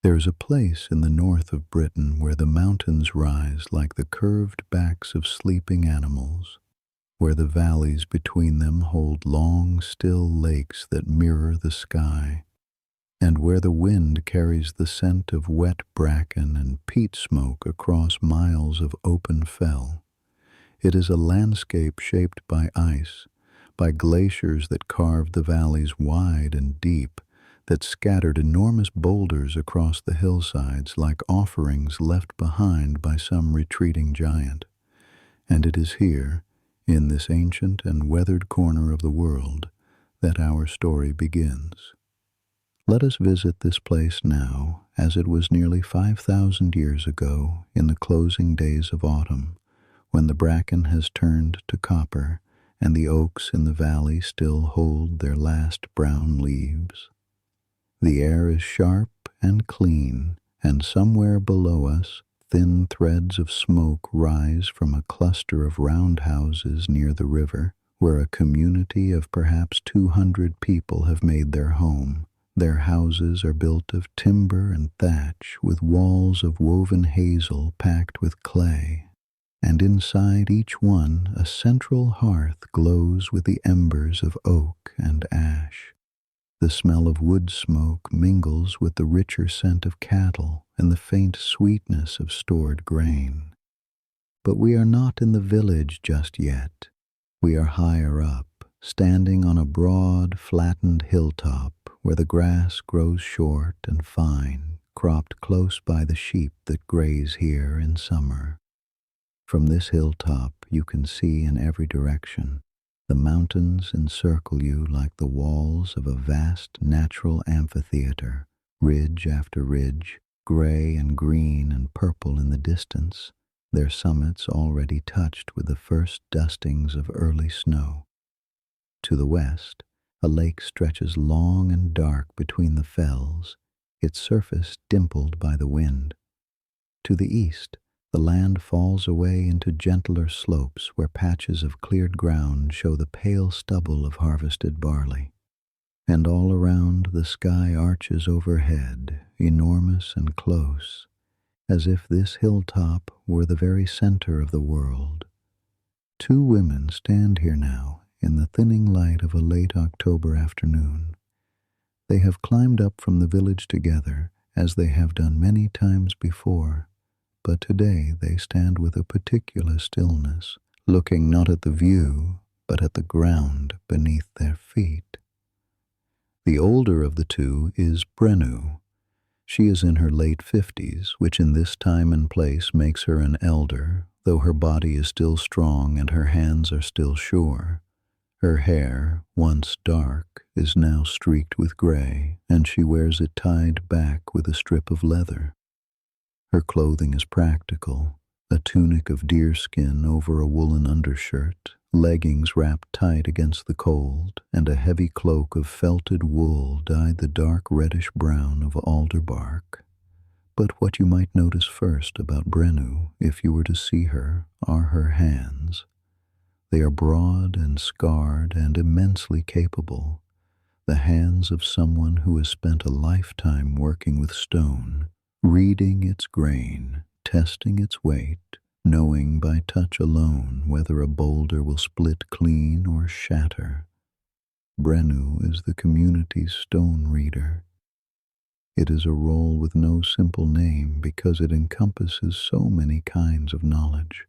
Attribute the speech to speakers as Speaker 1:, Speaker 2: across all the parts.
Speaker 1: There's a place in the north of Britain where the mountains rise like the curved backs of sleeping animals, where the valleys between them hold long, still lakes that mirror the sky, and where the wind carries the scent of wet bracken and peat smoke across miles of open fell. It is a landscape shaped by ice, by glaciers that carved the valleys wide and deep, that scattered enormous boulders across the hillsides like offerings left behind by some retreating giant. And it is here, in this ancient and weathered corner of the world, that our story begins. Let us visit this place now, as it was nearly 5,000 years ago, in the closing days of autumn, when the bracken has turned to copper and the oaks in the valley still hold their last brown leaves. The air is sharp and clean, and somewhere below us thin threads of smoke rise from a cluster of round houses near the river, where a community of perhaps 200 people have made their home. Their houses are built of timber and thatch, with walls of woven hazel packed with clay, and inside each one a central hearth glows with the embers of oak and ash. The smell of wood smoke mingles with the richer scent of cattle and the faint sweetness of stored grain. But we are not in the village just yet. We are higher up, standing on a broad, flattened hilltop where the grass grows short and fine, cropped close by the sheep that graze here in summer. From this hilltop you can see in every direction. The mountains encircle you like the walls of a vast natural amphitheater, ridge after ridge, gray and green and purple in the distance, their summits already touched with the first dustings of early snow. To the west, a lake stretches long and dark between the fells, its surface dimpled by the wind. To the east, the land falls away into gentler slopes where patches of cleared ground show the pale stubble of harvested barley. And all around the sky arches overhead, enormous and close, as if this hilltop were the very center of the world. Two women stand here now in the thinning light of a late October afternoon. They have climbed up from the village together, as they have done many times before, but today they stand with a particular stillness, looking not at the view, but at the ground beneath their feet. The older of the two is Brennu. She is in her late 50s, which in this time and place makes her an elder, though her body is still strong and her hands are still sure. Her hair, once dark, is now streaked with gray, and she wears it tied back with a strip of leather. Her clothing is practical, a tunic of deerskin over a woolen undershirt, leggings wrapped tight against the cold, and a heavy cloak of felted wool dyed the dark reddish-brown of alder bark. But what you might notice first about Brennu, if you were to see her, are her hands. They are broad and scarred and immensely capable, the hands of someone who has spent a lifetime working with stone, reading its grain, testing its weight, knowing by touch alone whether a boulder will split clean or shatter. Brennu is the community's stone reader. It is a role with no simple name because it encompasses so many kinds of knowledge.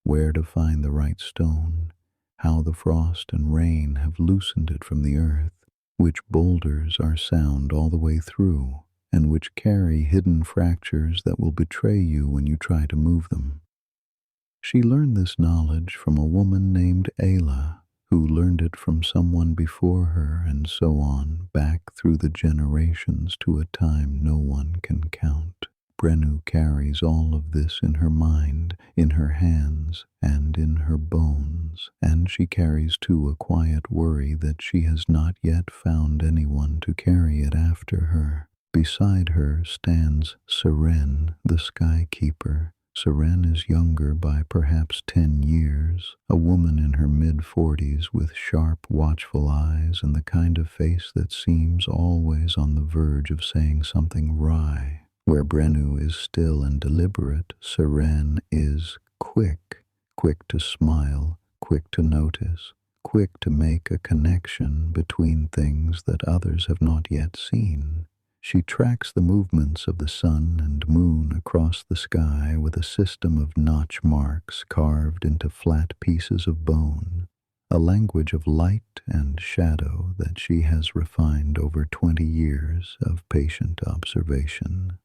Speaker 1: Where to find the right stone, how the frost and rain have loosened it from the earth, which boulders are sound all the way through, and which carry hidden fractures that will betray you when you try to move them. She learned this knowledge from a woman named Ayla, who learned it from someone before her, and so on, back through the generations to a time no one can count. Brennu carries all of this in her mind, in her hands, and in her bones, and she carries too a quiet worry that she has not yet found anyone to carry it after her. Beside her stands Seren, the sky keeper. Seren is younger by perhaps 10 years, a woman in her mid-40s with sharp, watchful eyes and the kind of face that seems always on the verge of saying something wry. Where Brennu is still and deliberate, Seren is quick, quick to smile, quick to notice, quick to make a connection between things that others have not yet seen. She tracks the movements of the sun and moon across the sky with a system of notch marks carved into flat pieces of bone, a language of light and shadow that she has refined over 20 years of patient observation.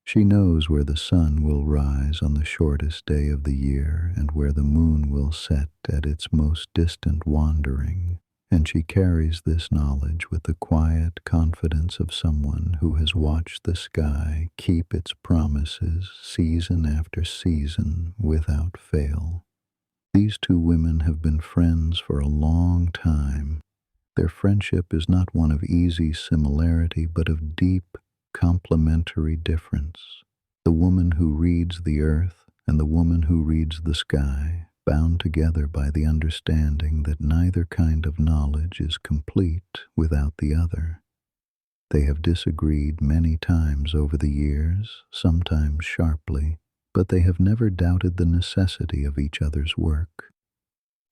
Speaker 1: She knows where the sun will rise on the shortest day of the year and where the moon will set at its most distant wandering, and she carries this knowledge with the quiet confidence of someone who has watched the sky keep its promises season after season without fail. These two women have been friends for a long time. Their friendship is not one of easy similarity, but of deep, complementary difference. The woman who reads the earth and the woman who reads the sky, bound together by the understanding that neither kind of knowledge is complete without the other. They have disagreed many times over the years, sometimes sharply, but they have never doubted the necessity of each other's work.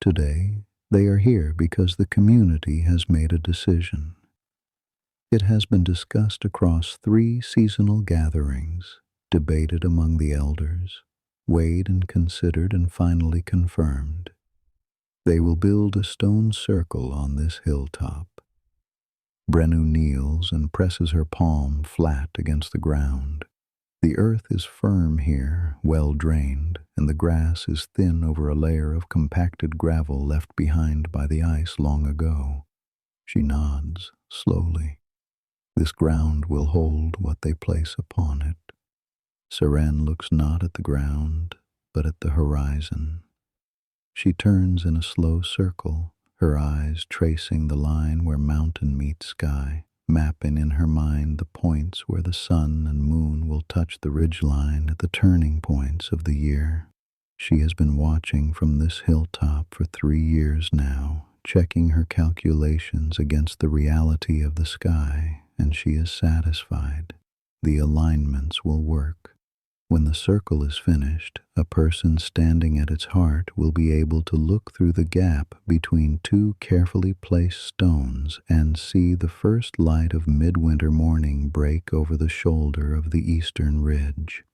Speaker 1: Today, they are here because the community has made a decision. It has been discussed across 3 seasonal gatherings, debated among the elders, weighed and considered and finally confirmed. They will build a stone circle on this hilltop. Brennu kneels and presses her palm flat against the ground. The earth is firm here, well drained, and the grass is thin over a layer of compacted gravel left behind by the ice long ago. She nods slowly. This ground will hold what they place upon it. Seren looks not at the ground, but at the horizon. She turns in a slow circle, her eyes tracing the line where mountain meets sky, mapping in her mind the points where the sun and moon will touch the ridgeline at the turning points of the year. She has been watching from this hilltop for 3 years now, checking her calculations against the reality of the sky, and she is satisfied. The alignments will work. When the circle is finished, a person standing at its heart will be able to look through the gap between 2 carefully placed stones and see the first light of midwinter morning break over the shoulder of the eastern ridge.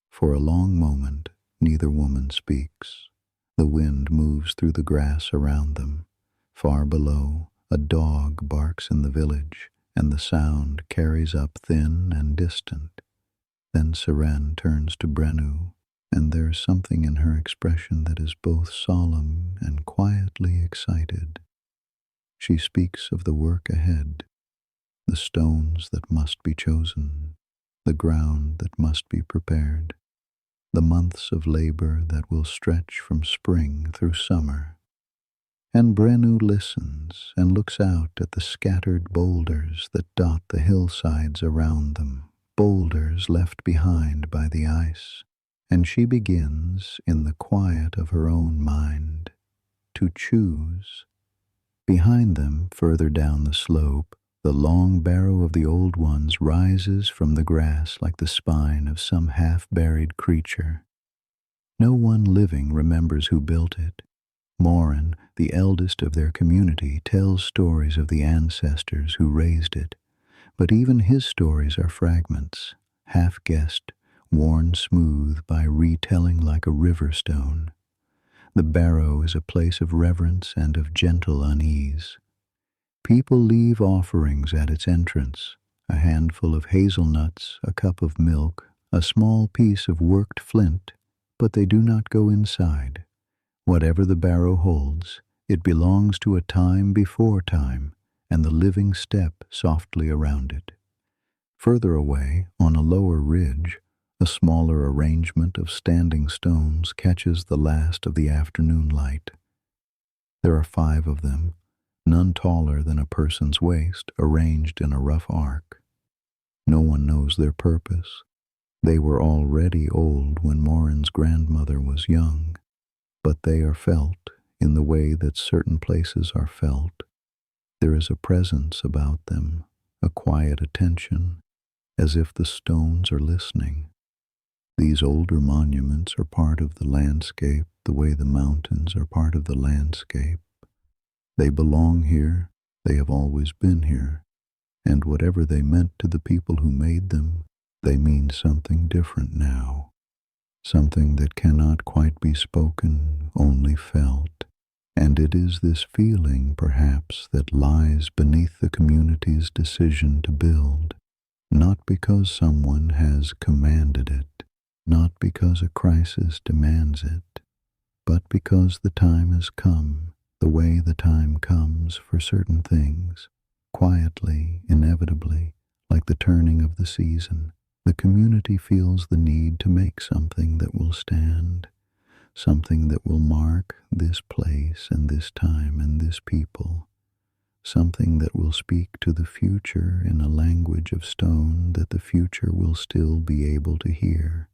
Speaker 1: For a long moment, neither woman speaks. The wind moves through the grass around them. Far below, a dog barks in the village, and the sound carries up thin and distant. Then Seren turns to Brennu, and there is something in her expression that is both solemn and quietly excited. She speaks of the work ahead, the stones that must be chosen, the ground that must be prepared, the months of labor that will stretch from spring through summer. And Brennu listens and looks out at the scattered boulders that dot the hillsides around them, boulders left behind by the ice, and she begins, in the quiet of her own mind, to choose. Behind them, further down the slope, the long barrow of the old ones rises from the grass like the spine of some half-buried creature. No one living remembers who built it. Morran, the eldest of their community, tells stories of the ancestors who raised it, but even his stories are fragments, half-guessed, worn smooth by retelling like a river stone. The barrow is a place of reverence and of gentle unease. People leave offerings at its entrance, a handful of hazelnuts, a cup of milk, a small piece of worked flint, but they do not go inside. Whatever the barrow holds, it belongs to a time before time, and the living step softly around it. Further away, on a lower ridge, a smaller arrangement of standing stones catches the last of the afternoon light. There are 5 of them, none taller than a person's waist, arranged in a rough arc. No one knows their purpose. They were already old when Morran's grandmother was young, but they are felt in the way that certain places are felt. There is a presence about them, a quiet attention, as if the stones are listening. These older monuments are part of the landscape the way the mountains are part of the landscape. They belong here, they have always been here, and whatever they meant to the people who made them, they mean something different now, something that cannot quite be spoken, only felt. And it is this feeling, perhaps, that lies beneath the community's decision to build, not because someone has commanded it, not because a crisis demands it, but because the time has come, the way the time comes for certain things, quietly, inevitably, like the turning of the season. The community feels the need to make something that will stand, something that will mark this place and this time and this people, something that will speak to the future in a language of stone that the future will still be able to hear.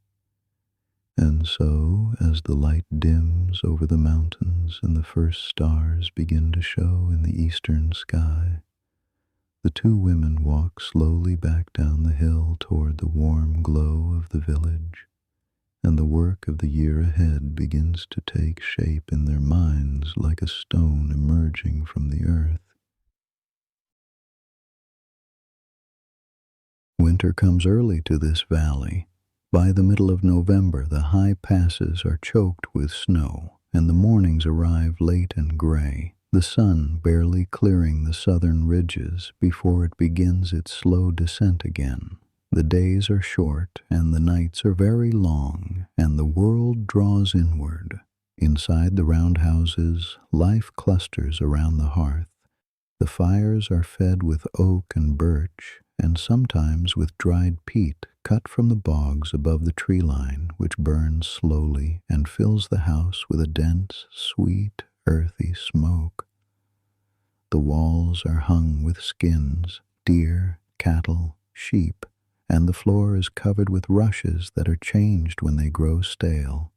Speaker 1: And so, as the light dims over the mountains and the first stars begin to show in the eastern sky, the two women walk slowly back down the hill toward the warm glow of the village, and the work of the year ahead begins to take shape in their minds like a stone emerging from the earth. Winter comes early to this valley. By the middle of November, the high passes are choked with snow, and the mornings arrive late and gray, the sun barely clearing the southern ridges before it begins its slow descent again. The days are short, and the nights are very long, and the world draws inward. Inside the round houses, life clusters around the hearth. The fires are fed with oak and birch, and sometimes with dried peat cut from the bogs above the tree line, which burns slowly and fills the house with a dense, sweet, earthy smoke. The walls are hung with skins, deer, cattle, sheep, and the floor is covered with rushes that are changed when they grow stale.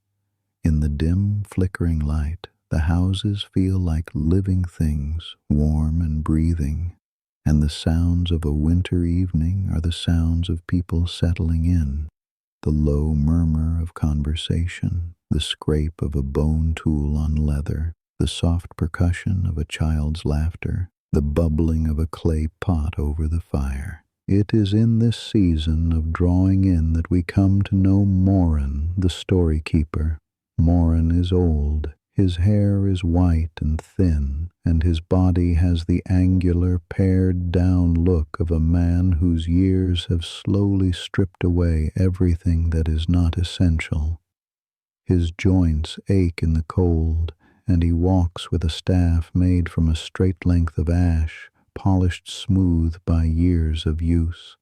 Speaker 1: In the dim, flickering light, the houses feel like living things, warm and breathing, and the sounds of a winter evening are the sounds of people settling in, the low murmur of conversation, the scrape of a bone tool on leather, the soft percussion of a child's laughter, the bubbling of a clay pot over the fire. It is in this season of drawing in that we come to know Morran, the story keeper. Morran is old. His hair is white and thin, and his body has the angular, pared-down look of a man whose years have slowly stripped away everything that is not essential. His joints ache in the cold, and he walks with a staff made from a straight length of ash, polished smooth by years of use.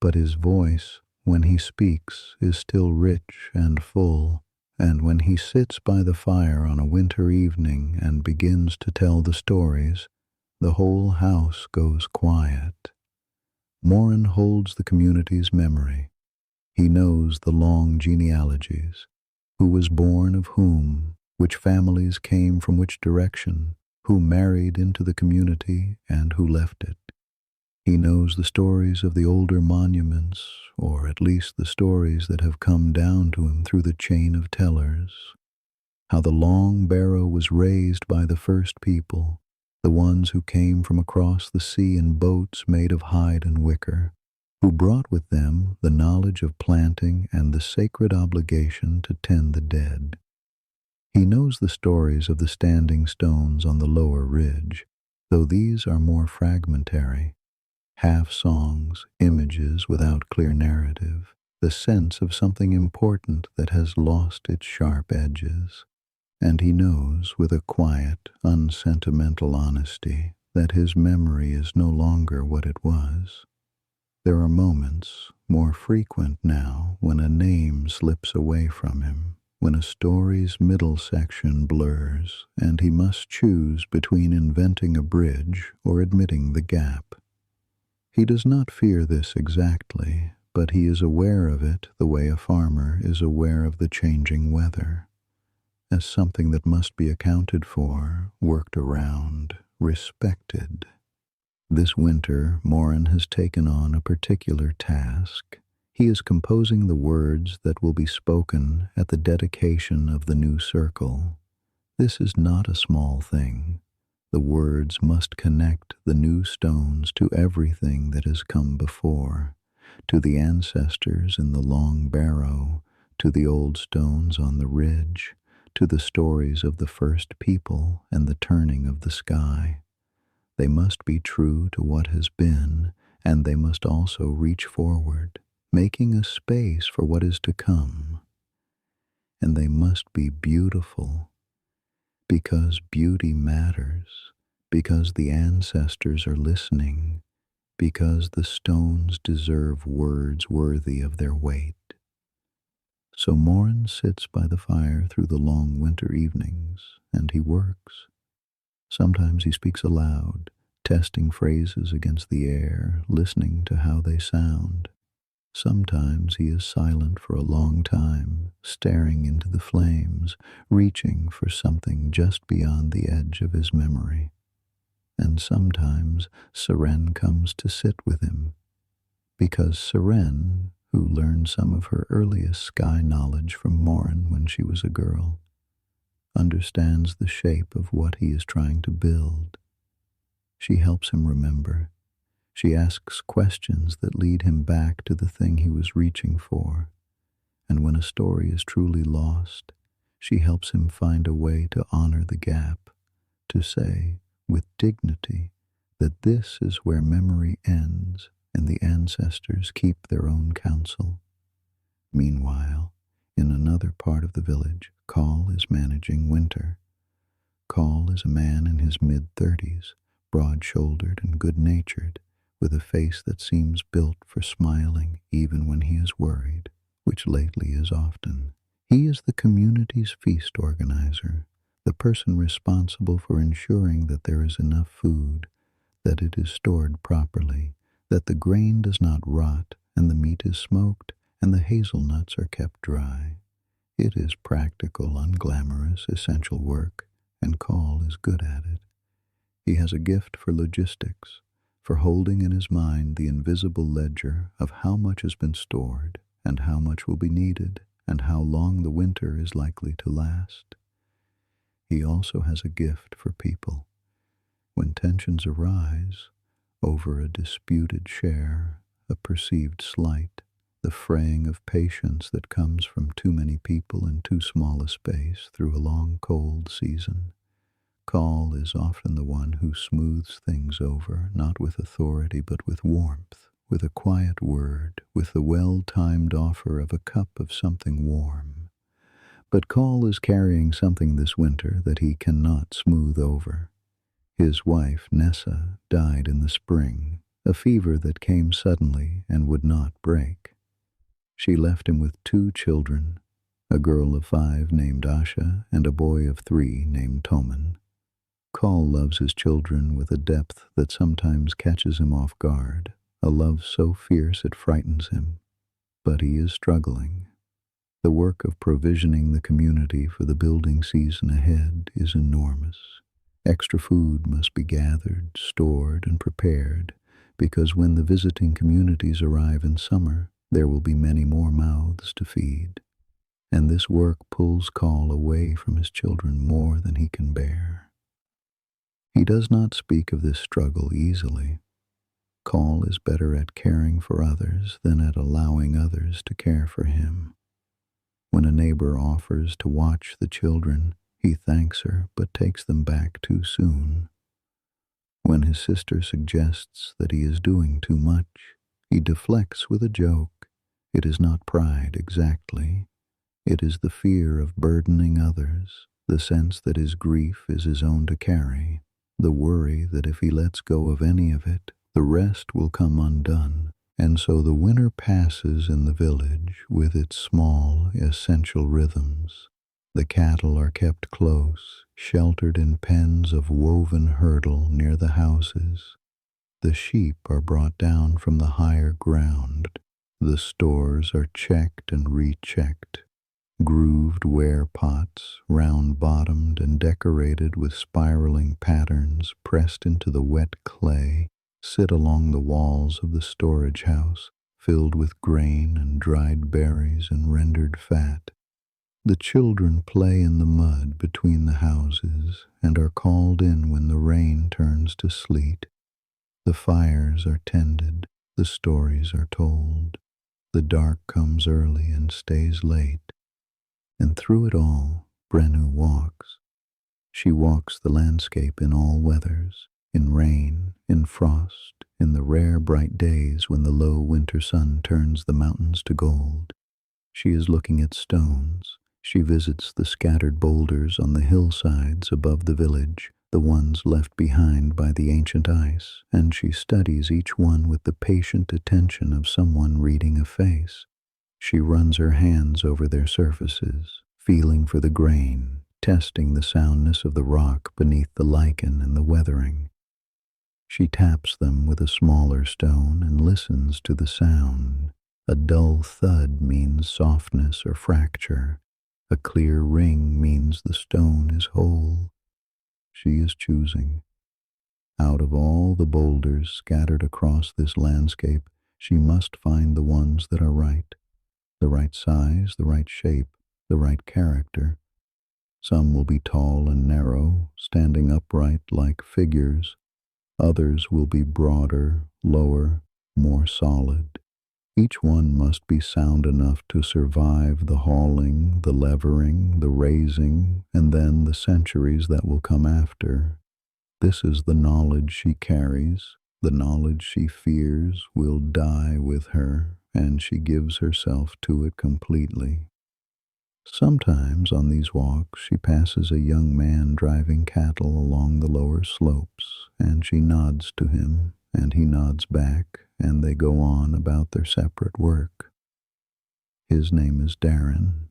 Speaker 1: But his voice, when he speaks, is still rich and full. And when he sits by the fire on a winter evening and begins to tell the stories, the whole house goes quiet. Morran holds the community's memory. He knows the long genealogies, who was born of whom, which families came from which direction, who married into the community and who left it. He knows the stories of the older monuments, or at least the stories that have come down to him through the chain of tellers. How the long barrow was raised by the first people, the ones who came from across the sea in boats made of hide and wicker, who brought with them the knowledge of planting and the sacred obligation to tend the dead. He knows the stories of the standing stones on the lower ridge, though these are more fragmentary. Half-songs, images without clear narrative, the sense of something important that has lost its sharp edges. And he knows, with a quiet, unsentimental honesty, that his memory is no longer what it was. There are moments, more frequent now, when a name slips away from him, when a story's middle section blurs, and he must choose between inventing a bridge or admitting the gap. He does not fear this exactly, but he is aware of it the way a farmer is aware of the changing weather, as something that must be accounted for, worked around, respected. This winter, Morran has taken on a particular task. He is composing the words that will be spoken at the dedication of the new circle. This is not a small thing. The words must connect the new stones to everything that has come before, to the ancestors in the long barrow, to the old stones on the ridge, to the stories of the first people and the turning of the sky. They must be true to what has been, and they must also reach forward, making a space for what is to come. And they must be beautiful, because beauty matters, because the ancestors are listening, because the stones deserve words worthy of their weight. So Morran sits by the fire through the long winter evenings, and he works. Sometimes he speaks aloud, testing phrases against the air, listening to how they sound. Sometimes he is silent for a long time, staring into the flames, reaching for something just beyond the edge of his memory. And sometimes Seren comes to sit with him, because Seren, who learned some of her earliest sky knowledge from Morran when she was a girl, understands the shape of what he is trying to build. She helps him remember. She asks questions that lead him back to the thing he was reaching for. And when a story is truly lost, she helps him find a way to honor the gap, to say, with dignity, that this is where memory ends and the ancestors keep their own counsel. Meanwhile, in another part of the village, Call is managing winter. Call is a man in his mid-30s, broad-shouldered and good-natured, with a face that seems built for smiling even when he is worried, which lately is often. He is the community's feast organizer, the person responsible for ensuring that there is enough food, that it is stored properly, that the grain does not rot and the meat is smoked and the hazelnuts are kept dry. It is practical, unglamorous, essential work, and Call is good at it. He has a gift for logistics, for holding in his mind the invisible ledger of how much has been stored and how much will be needed and how long the winter is likely to last. He also has a gift for people. When tensions arise over a disputed share, a perceived slight, the fraying of patience that comes from too many people in too small a space through a long cold season, Call is often the one who smooths things over, not with authority but with warmth, with a quiet word, with the well-timed offer of a cup of something warm. But Call is carrying something this winter that he cannot smooth over. His wife, Nessa, died in the spring, a fever that came suddenly and would not break. She left him with 2 children, a girl of 5 named Asha and a boy of 3 named Toman. Call loves his children with a depth that sometimes catches him off guard, a love so fierce it frightens him. But he is struggling. The work of provisioning the community for the building season ahead is enormous. Extra food must be gathered, stored, and prepared, because when the visiting communities arrive in summer, there will be many more mouths to feed. And this work pulls Call away from his children more than he can bear. He does not speak of this struggle easily. Call is better at caring for others than at allowing others to care for him. When a neighbor offers to watch the children, he thanks her but takes them back too soon. When his sister suggests that he is doing too much, he deflects with a joke. It is not pride exactly. It is the fear of burdening others, the sense that his grief is his own to carry, the worry that if he lets go of any of it, the rest will come undone. And so the winter passes in the village with its small, essential rhythms. The cattle are kept close, sheltered in pens of woven hurdle near the houses. The sheep are brought down from the higher ground. The stores are checked and rechecked. Grooved ware pots, round-bottomed and decorated with spiraling patterns pressed into the wet clay, sit along the walls of the storage house, filled with grain and dried berries and rendered fat. The children play in the mud between the houses and are called in when the rain turns to sleet. The fires are tended, the stories are told. The dark comes early and stays late. And through it all, Brennu walks. She walks the landscape in all weathers, in rain, in frost, in the rare bright days when the low winter sun turns the mountains to gold. She is looking at stones. She visits the scattered boulders on the hillsides above the village, the ones left behind by the ancient ice, and she studies each one with the patient attention of someone reading a face. She runs her hands over their surfaces, feeling for the grain, testing the soundness of the rock beneath the lichen and the weathering. She taps them with a smaller stone and listens to the sound. A dull thud means softness or fracture. A clear ring means the stone is whole. She is choosing. Out of all the boulders scattered across this landscape, she must find the ones that are right. The right size, the right shape, the right character. Some will be tall and narrow, standing upright like figures. Others will be broader, lower, more solid. Each one must be sound enough to survive the hauling, the levering, the raising, and then the centuries that will come after. This is the knowledge she carries, the knowledge she fears will die with her, and she gives herself to it completely. Sometimes on these walks she passes a young man driving cattle along the lower slopes, and she nods to him, and he nods back, and they go on about their separate work. His name is Darren.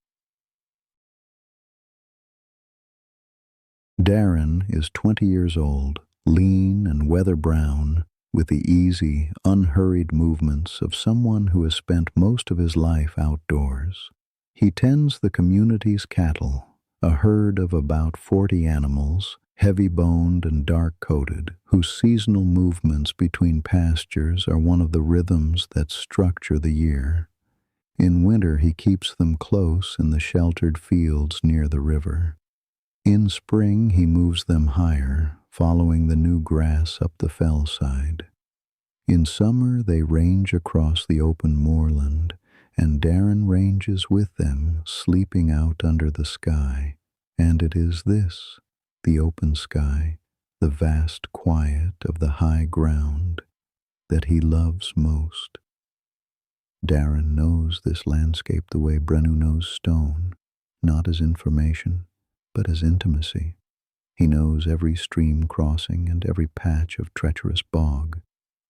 Speaker 1: Darren is 20 years old, lean and weather-brown, with the easy, unhurried movements of someone who has spent most of his life outdoors. He tends the community's cattle, a herd of about 40 animals, heavy-boned and dark-coated, whose seasonal movements between pastures are one of the rhythms that structure the year. In winter he keeps them close in the sheltered fields near the river. In spring he moves them higher, following the new grass up the fell side. In summer they range across the open moorland, and Darren ranges with them, sleeping out under the sky. And it is this, the open sky, the vast quiet of the high ground, that he loves most. Darren knows this landscape the way Brennu knows stone, not as information, but as intimacy. He knows every stream crossing and every patch of treacherous bog.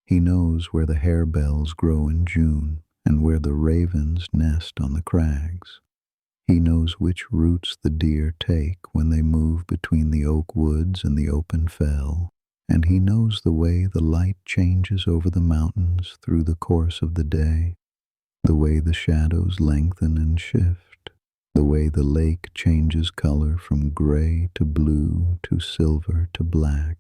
Speaker 1: He knows where the harebells grow in June and where the ravens nest on the crags. He knows which routes the deer take when they move between the oak woods and the open fell, and he knows the way the light changes over the mountains through the course of the day, the way the shadows lengthen and shift, the way the lake changes color from gray to blue to silver to black.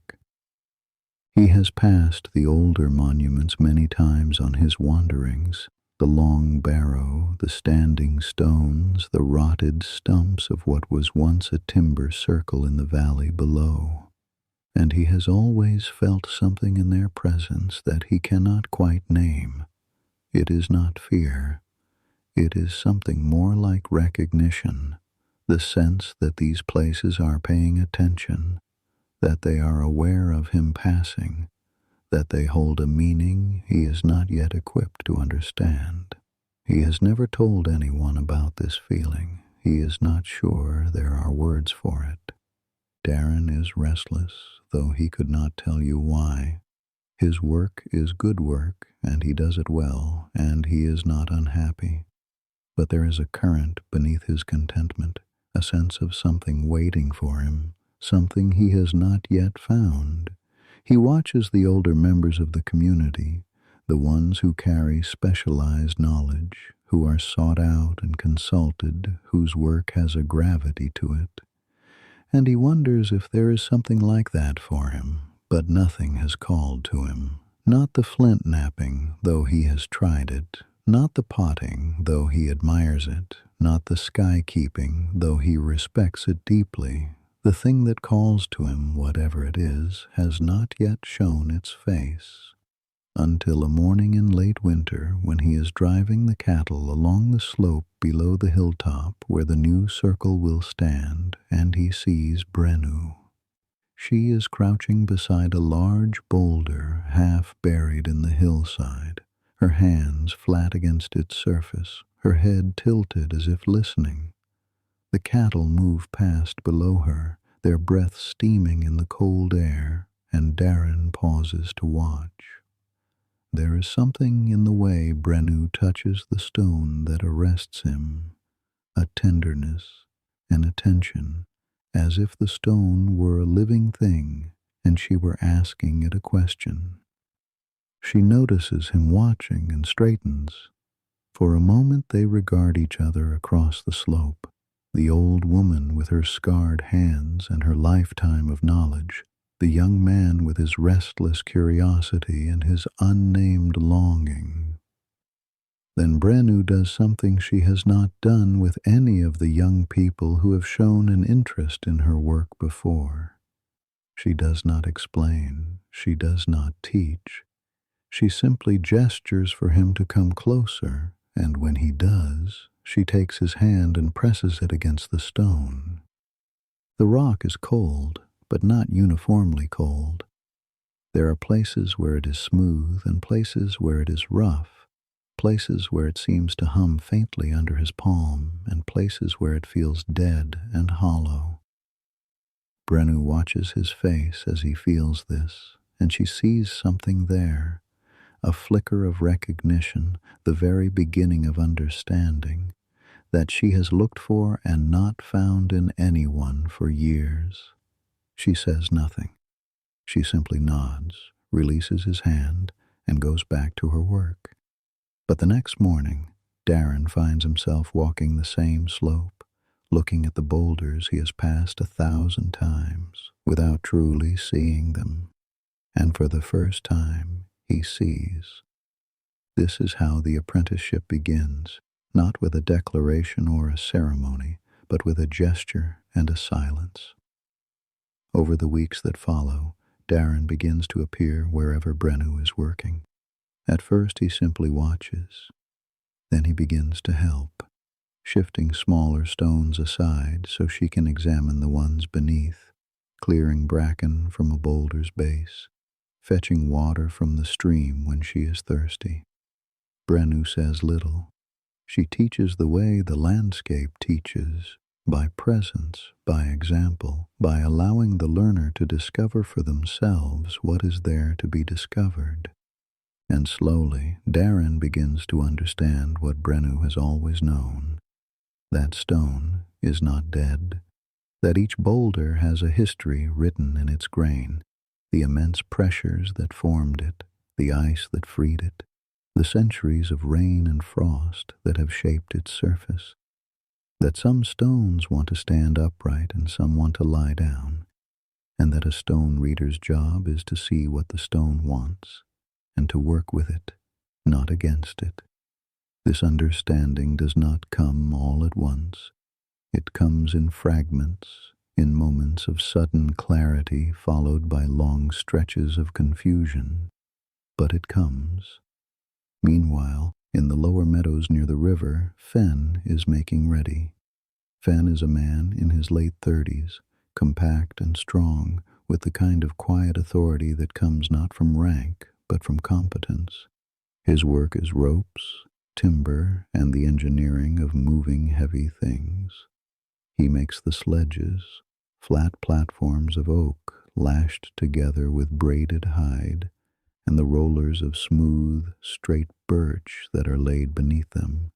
Speaker 1: He has passed the older monuments many times on his wanderings, the long barrow, the standing stones, the rotted stumps of what was once a timber circle in the valley below. And he has always felt something in their presence that he cannot quite name. It is not fear. It is something more like recognition, the sense that these places are paying attention, that they are aware of him passing, that they hold a meaning he is not yet equipped to understand. He has never told anyone about this feeling. He is not sure there are words for it. Darren is restless, though he could not tell you why. His work is good work, and he does it well, and he is not unhappy. But there is a current beneath his contentment, a sense of something waiting for him, something he has not yet found. He watches the older members of the community, the ones who carry specialized knowledge, who are sought out and consulted, whose work has a gravity to it. And he wonders if there is something like that for him, but nothing has called to him. Not the flint knapping, though he has tried it, not the potting, though he admires it, not the sky keeping, though he respects it deeply. The thing that calls to him, whatever it is, has not yet shown its face, until a morning in late winter when he is driving the cattle along the slope below the hilltop where the new circle will stand, and he sees Brennu. She is crouching beside a large boulder half buried in the hillside, her hands flat against its surface, her head tilted as if listening. The cattle move past below her, their breath steaming in the cold air, and Darren pauses to watch. There is something in the way Brennu touches the stone that arrests him, a tenderness, an attention, as if the stone were a living thing and she were asking it a question. She notices him watching and straightens. For a moment they regard each other across the slope, the old woman with her scarred hands and her lifetime of knowledge, the young man with his restless curiosity and his unnamed longing. Then Brennu does something she has not done with any of the young people who have shown an interest in her work before. She does not explain, she does not teach. She simply gestures for him to come closer, and when he does, she takes his hand and presses it against the stone. The rock is cold, but not uniformly cold. There are places where it is smooth and places where it is rough, places where it seems to hum faintly under his palm, and places where it feels dead and hollow. Brennu watches his face as he feels this, and she sees something there, a flicker of recognition, the very beginning of understanding, that she has looked for and not found in anyone for years. She says nothing. She simply nods, releases his hand, and goes back to her work. But the next morning, Darren finds himself walking the same slope, looking at the boulders he has passed 1,000 times without truly seeing them. And for the first time, he sees. This is how the apprenticeship begins, not with a declaration or a ceremony, but with a gesture and a silence. Over the weeks that follow, Darren begins to appear wherever Brennu is working. At first he simply watches. Then he begins to help, shifting smaller stones aside so she can examine the ones beneath, clearing bracken from a boulder's base, fetching water from the stream when she is thirsty. Brennu says little. She teaches the way the landscape teaches, by presence, by example, by allowing the learner to discover for themselves what is there to be discovered. And slowly, Darren begins to understand what Brennu has always known. That stone is not dead, that each boulder has a history written in its grain, the immense pressures that formed it, the ice that freed it, the centuries of rain and frost that have shaped its surface, that some stones want to stand upright and some want to lie down, and that a stone reader's job is to see what the stone wants, and to work with it, not against it. This understanding does not come all at once. It comes in fragments, in moments of sudden clarity followed by long stretches of confusion. But it comes. Meanwhile, in the lower meadows near the river, Fen is making ready. Fen is a man in his late 30s, compact and strong, with the kind of quiet authority that comes not from rank, but from competence. His work is ropes, timber, and the engineering of moving heavy things. He makes the sledges, flat platforms of oak lashed together with braided hide, and the rollers of smooth, straight birch that are laid beneath them.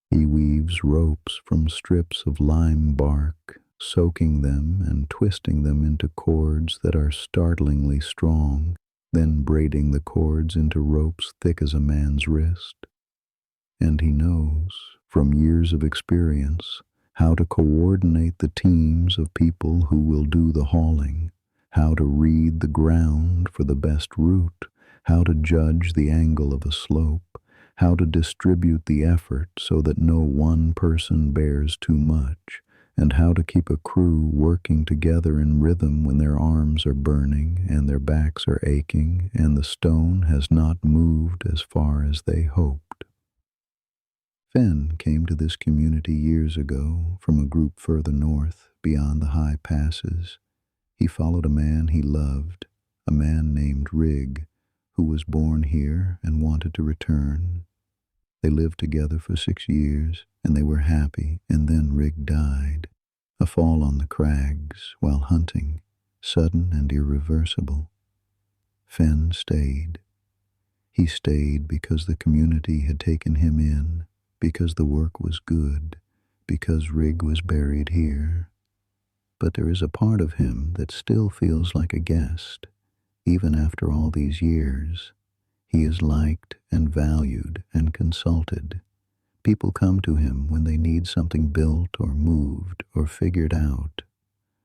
Speaker 1: He weaves ropes from strips of lime bark, soaking them and twisting them into cords that are startlingly strong, then braiding the cords into ropes thick as a man's wrist. And he knows, from years of experience, how to coordinate the teams of people who will do the hauling, how to read the ground for the best route, how to judge the angle of a slope, how to distribute the effort so that no one person bears too much, and how to keep a crew working together in rhythm when their arms are burning and their backs are aching and the stone has not moved as far as they hoped. Fenn came to this community years ago from a group further north, beyond the high passes. He followed a man he loved, a man named Rig, who was born here and wanted to return. They lived together for 6 years, and they were happy, and then Rig died. A fall on the crags while hunting, sudden and irreversible. Fenn stayed. He stayed because the community had taken him in, because the work was good, because Rig was buried here. But there is a part of him that still feels like a guest, even after all these years. He is liked and valued and consulted. People come to him when they need something built or moved or figured out.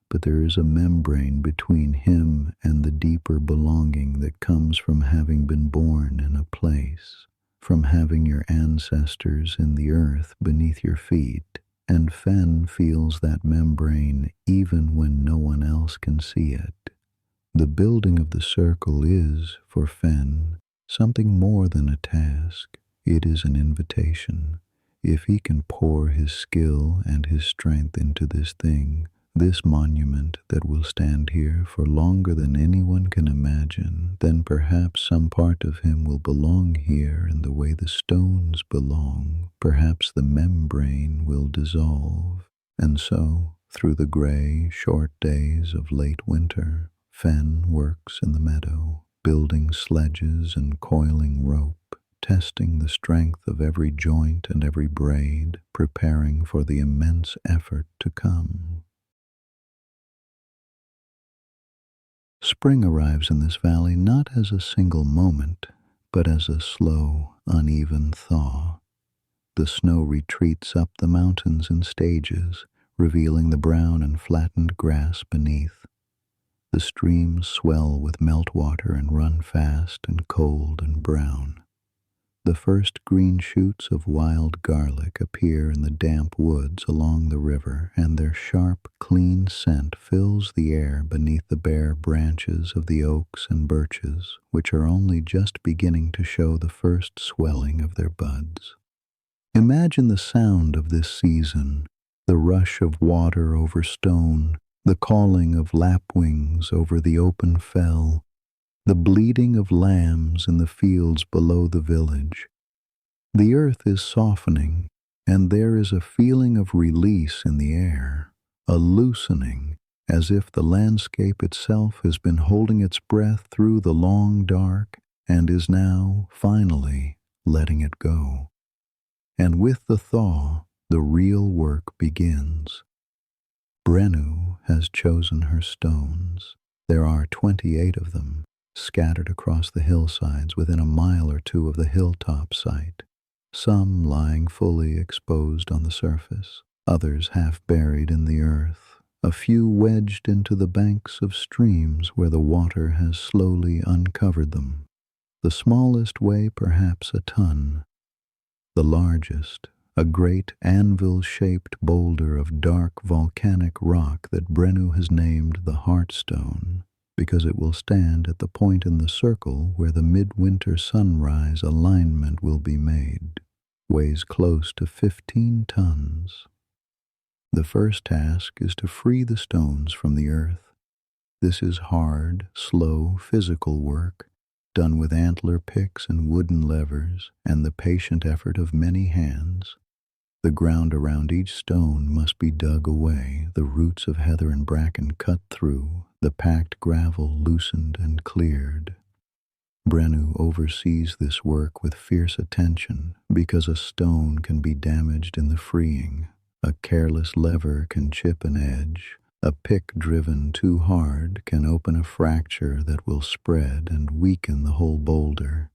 Speaker 1: But there is a membrane between him and the deeper belonging that comes from having been born in a place, from having your ancestors in the earth beneath your feet, and Fenn feels that membrane even when no one else can see it. The building of the circle is, for Fenn, something more than a task. It is an invitation. If he can pour his skill and his strength into this thing, this monument that will stand here for longer than anyone can imagine, then perhaps some part of him will belong here in the way the stones belong. Perhaps the membrane will dissolve. And so, through the gray, short days of late winter, Fenn works in the meadow, building sledges and coiling rope, testing the strength of every joint and every braid, preparing for the immense effort to come. Spring arrives in this valley not as a single moment, but as a slow, uneven thaw. The snow retreats up the mountains in stages, revealing the brown and flattened grass beneath. The streams swell with meltwater and run fast and cold and brown. The first green shoots of wild garlic appear in the damp woods along the river, and their sharp, clean scent fills the air beneath the bare branches of the oaks and birches, which are only just beginning to show the first swelling of their buds. Imagine the sound of this season, the rush of water over stone, the calling of lapwings over the open fell, the bleating of lambs in the fields below the village. The earth is softening, and there is a feeling of release in the air, a loosening, as if the landscape itself has been holding its breath through the long dark and is now, finally, letting it go. And with the thaw, the real work begins. Brennu has chosen her stones. There are 28 of them, scattered across the hillsides within a mile or two of the hilltop site, some lying fully exposed on the surface, others half buried in the earth, a few wedged into the banks of streams where the water has slowly uncovered them. The smallest weigh perhaps a ton. The largest, a great anvil-shaped boulder of dark volcanic rock that Brennu has named the Heartstone, because it will stand at the point in the circle where the midwinter sunrise alignment will be made, weighs close to 15 tons. The first task is to free the stones from the earth. This is hard, slow, physical work, done with antler picks and wooden levers and the patient effort of many hands. The ground around each stone must be dug away, the roots of heather and bracken cut through, the packed gravel loosened and cleared. Brennu oversees this work with fierce attention because a stone can be damaged in the freeing. A careless lever can chip an edge. A pick driven too hard can open a fracture that will spread and weaken the whole boulder.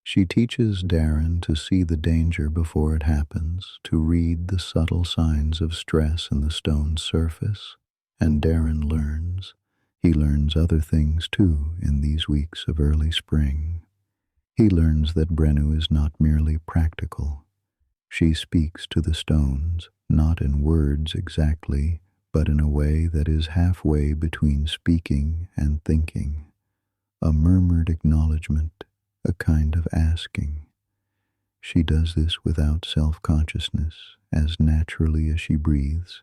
Speaker 1: She teaches Darren to see the danger before it happens, to read the subtle signs of stress in the stone's surface, and Darren learns. He learns other things too in these weeks of early spring. He learns that Brennu is not merely practical. She speaks to the stones, not in words exactly, but in a way that is halfway between speaking and thinking, a murmured acknowledgement, a kind of asking. She does this without self-consciousness, as naturally as she breathes,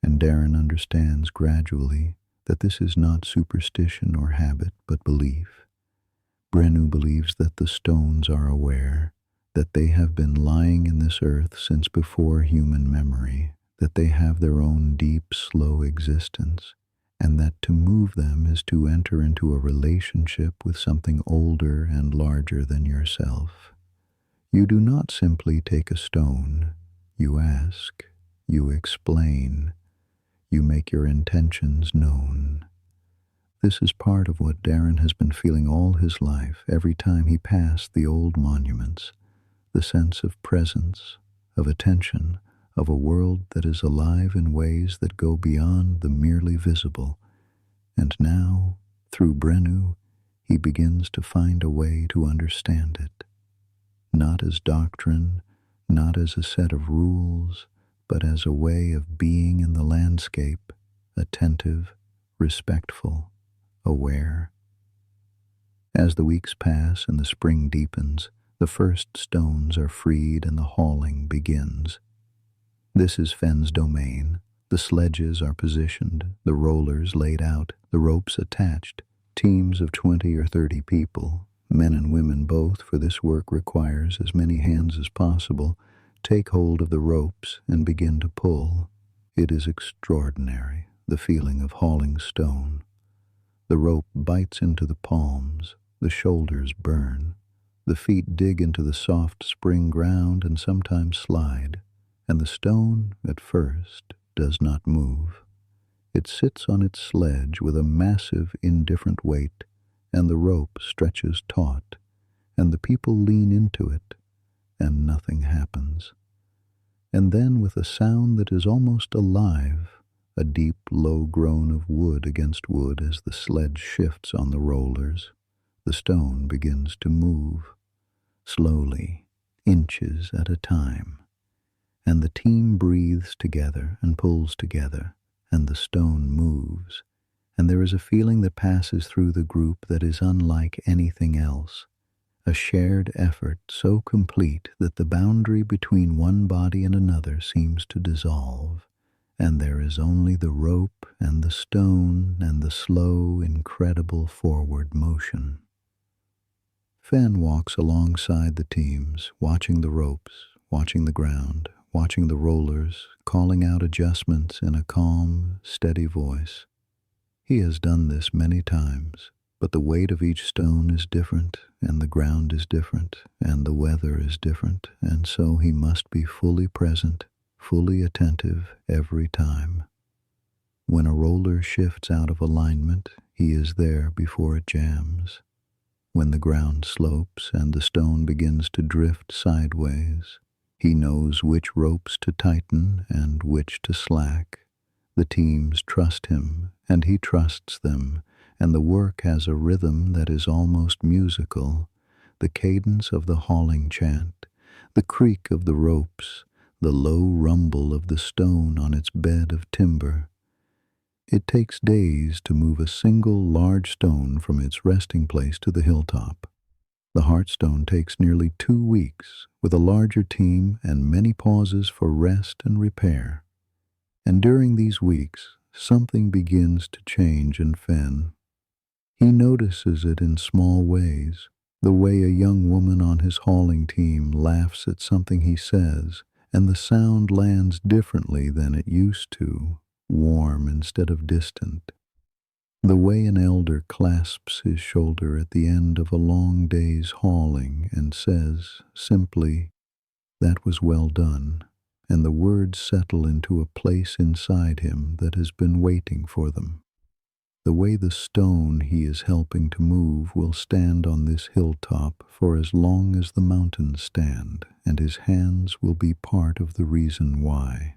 Speaker 1: and Darren understands gradually that this is not superstition or habit, but belief. Brennu believes that the stones are aware, that they have been lying in this earth since before human memory, that they have their own deep, slow existence, and that to move them is to enter into a relationship with something older and larger than yourself. You do not simply take a stone, you ask, you explain, you make your intentions known. This is part of what Darren has been feeling all his life every time he passed the old monuments, the sense of presence, of attention, of a world that is alive in ways that go beyond the merely visible. And now, through Brennu, he begins to find a way to understand it. Not as doctrine, not as a set of rules, but as a way of being in the landscape, attentive, respectful, aware. As the weeks pass and the spring deepens, the first stones are freed and the hauling begins. This is Fenn's domain. The sledges are positioned, the rollers laid out, the ropes attached. Teams of 20 or 30 people, men and women both, for this work requires as many hands as possible, take hold of the ropes and begin to pull. It is extraordinary, the feeling of hauling stone. The rope bites into the palms, the shoulders burn, the feet dig into the soft spring ground and sometimes slide, and the stone, at first, does not move. It sits on its sledge with a massive, indifferent weight, and the rope stretches taut, and the people lean into it, and nothing happens. And then, with a sound that is almost alive, a deep, low groan of wood against wood as the sledge shifts on the rollers, the stone begins to move, slowly, inches at a time. And the team breathes together and pulls together, and the stone moves, and there is a feeling that passes through the group that is unlike anything else, a shared effort so complete that the boundary between one body and another seems to dissolve, and there is only the rope and the stone and the slow, incredible forward motion. Fenn walks alongside the teams, watching the ropes, watching the ground, watching the rollers, calling out adjustments in a calm, steady voice. He has done this many times, but the weight of each stone is different, and the ground is different, and the weather is different, and so he must be fully present, fully attentive every time. When a roller shifts out of alignment, he is there before it jams. When the ground slopes and the stone begins to drift sideways, he knows which ropes to tighten and which to slack. The teams trust him, and he trusts them, and the work has a rhythm that is almost musical, the cadence of the hauling chant, the creak of the ropes, the low rumble of the stone on its bed of timber. It takes days to move a single large stone from its resting place to the hilltop. The Heartstone takes nearly 2 weeks, with a larger team and many pauses for rest and repair. And during these weeks, something begins to change in Fenn. He notices it in small ways, the way a young woman on his hauling team laughs at something he says, and the sound lands differently than it used to, warm instead of distant. The way an elder clasps his shoulder at the end of a long day's hauling and says, simply, "That was well done," and the words settle into a place inside him that has been waiting for them. The way the stone he is helping to move will stand on this hilltop for as long as the mountains stand, and his hands will be part of the reason why.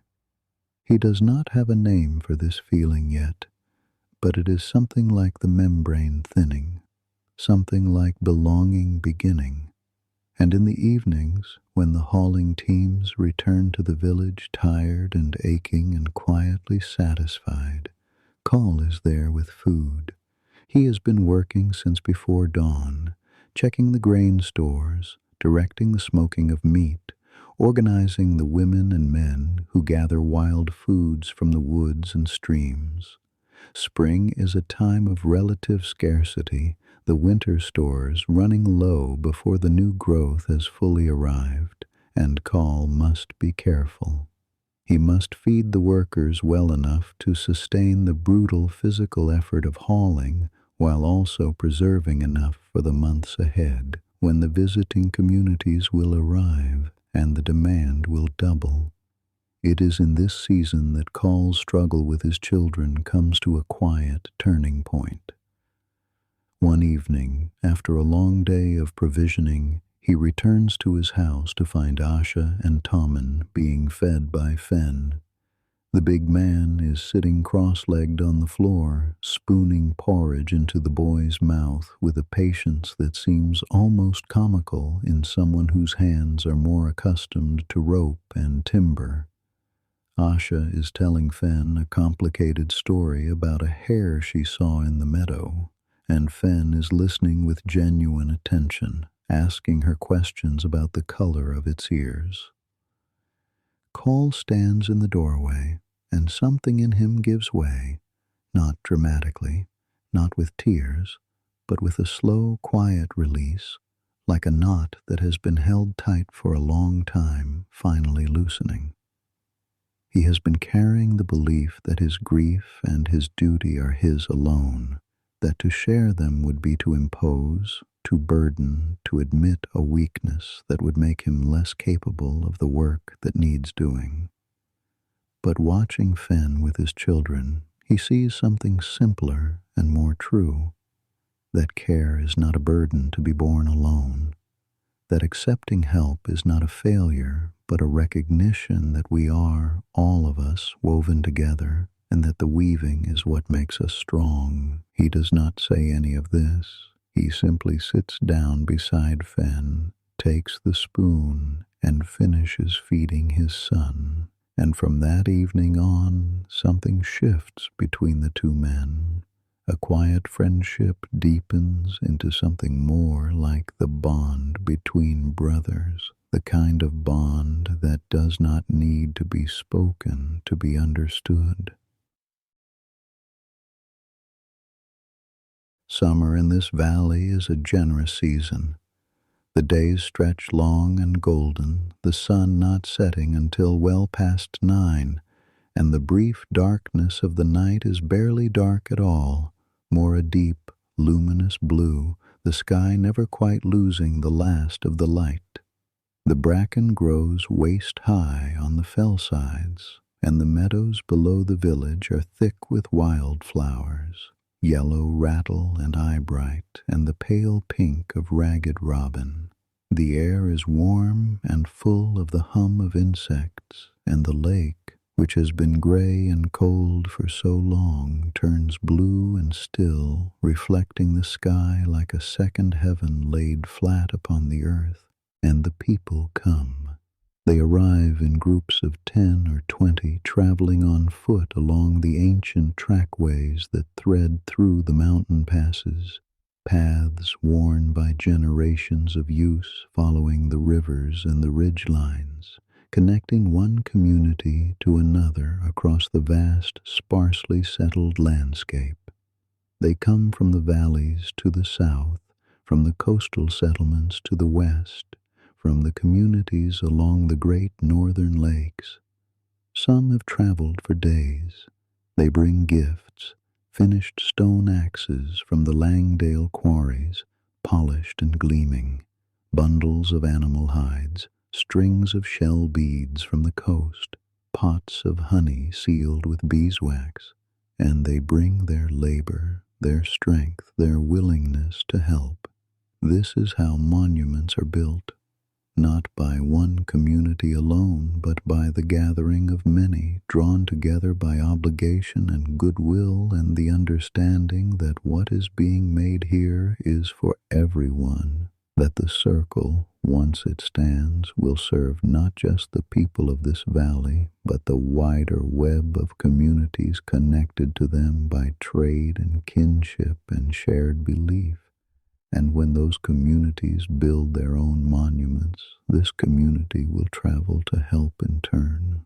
Speaker 1: He does not have a name for this feeling yet, but it is something like the membrane thinning, something like belonging beginning, And in the evenings, when the hauling teams return to the village tired and aching and quietly satisfied, Call is there with food. He has been working since before dawn, checking the grain stores, directing the smoking of meat, organizing the women and men who gather wild foods from the woods and streams. Spring is a time of relative scarcity, the winter stores running low before the new growth has fully arrived, and Call must be careful. He must feed the workers well enough to sustain the brutal physical effort of hauling, while also preserving enough for the months ahead, when the visiting communities will arrive and the demand will double. It is in this season that Call's struggle with his children comes to a quiet turning point. One evening, after a long day of provisioning, he returns to his house to find Asha and Tommen being fed by Fen. The big man is sitting cross-legged on the floor, spooning porridge into the boy's mouth with a patience that seems almost comical in someone whose hands are more accustomed to rope and timber. Asha is telling Fen a complicated story about a hare she saw in the meadow, and Fen is listening with genuine attention, asking her questions about the color of its ears. Call stands in the doorway, and something in him gives way, not dramatically, not with tears, but with a slow, quiet release, like a knot that has been held tight for a long time, finally loosening. He has been carrying the belief that his grief and his duty are his alone, that to share them would be to impose, to burden, to admit a weakness that would make him less capable of the work that needs doing. But watching Fen with his children, he sees something simpler and more true, that care is not a burden to be borne alone, that accepting help is not a failure, but a recognition that we are, all of us, woven together, and that the weaving is what makes us strong. He does not say any of this. He simply sits down beside Fen, takes the spoon, and finishes feeding his son. And from that evening on, something shifts between the two men. A quiet friendship deepens into something more like the bond between brothers, the kind of bond that does not need to be spoken to be understood. Summer in this valley is a generous season. The days stretch long and golden, the sun not setting until well past 9, and the brief darkness of the night is barely dark at all, more a deep, luminous blue, the sky never quite losing the last of the light. The bracken grows waist-high on the fell sides, and the meadows below the village are thick with wildflowers, yellow rattle and eyebright, and the pale pink of ragged robin. The air is warm and full of the hum of insects, and the lake, which has been gray and cold for so long, turns blue and still, reflecting the sky like a second heaven laid flat upon the earth. And the people come. They arrive in groups of 10 or 20, traveling on foot along the ancient trackways that thread through the mountain passes, paths worn by generations of use following the rivers and the ridge lines, connecting one community to another across the vast, sparsely settled landscape. They come from the valleys to the south, from the coastal settlements to the west, from the communities along the great northern lakes. Some have traveled for days. They bring gifts, finished stone axes from the Langdale quarries, polished and gleaming, bundles of animal hides, strings of shell beads from the coast, pots of honey sealed with beeswax, and they bring their labor, their strength, their willingness to help. This is how monuments are built, not by one community alone, but by the gathering of many, drawn together by obligation and goodwill and the understanding that what is being made here is for everyone, that the circle, once it stands, will serve not just the people of this valley, but the wider web of communities connected to them by trade and kinship and shared belief. And when those communities build their own monuments, this community will travel to help in turn.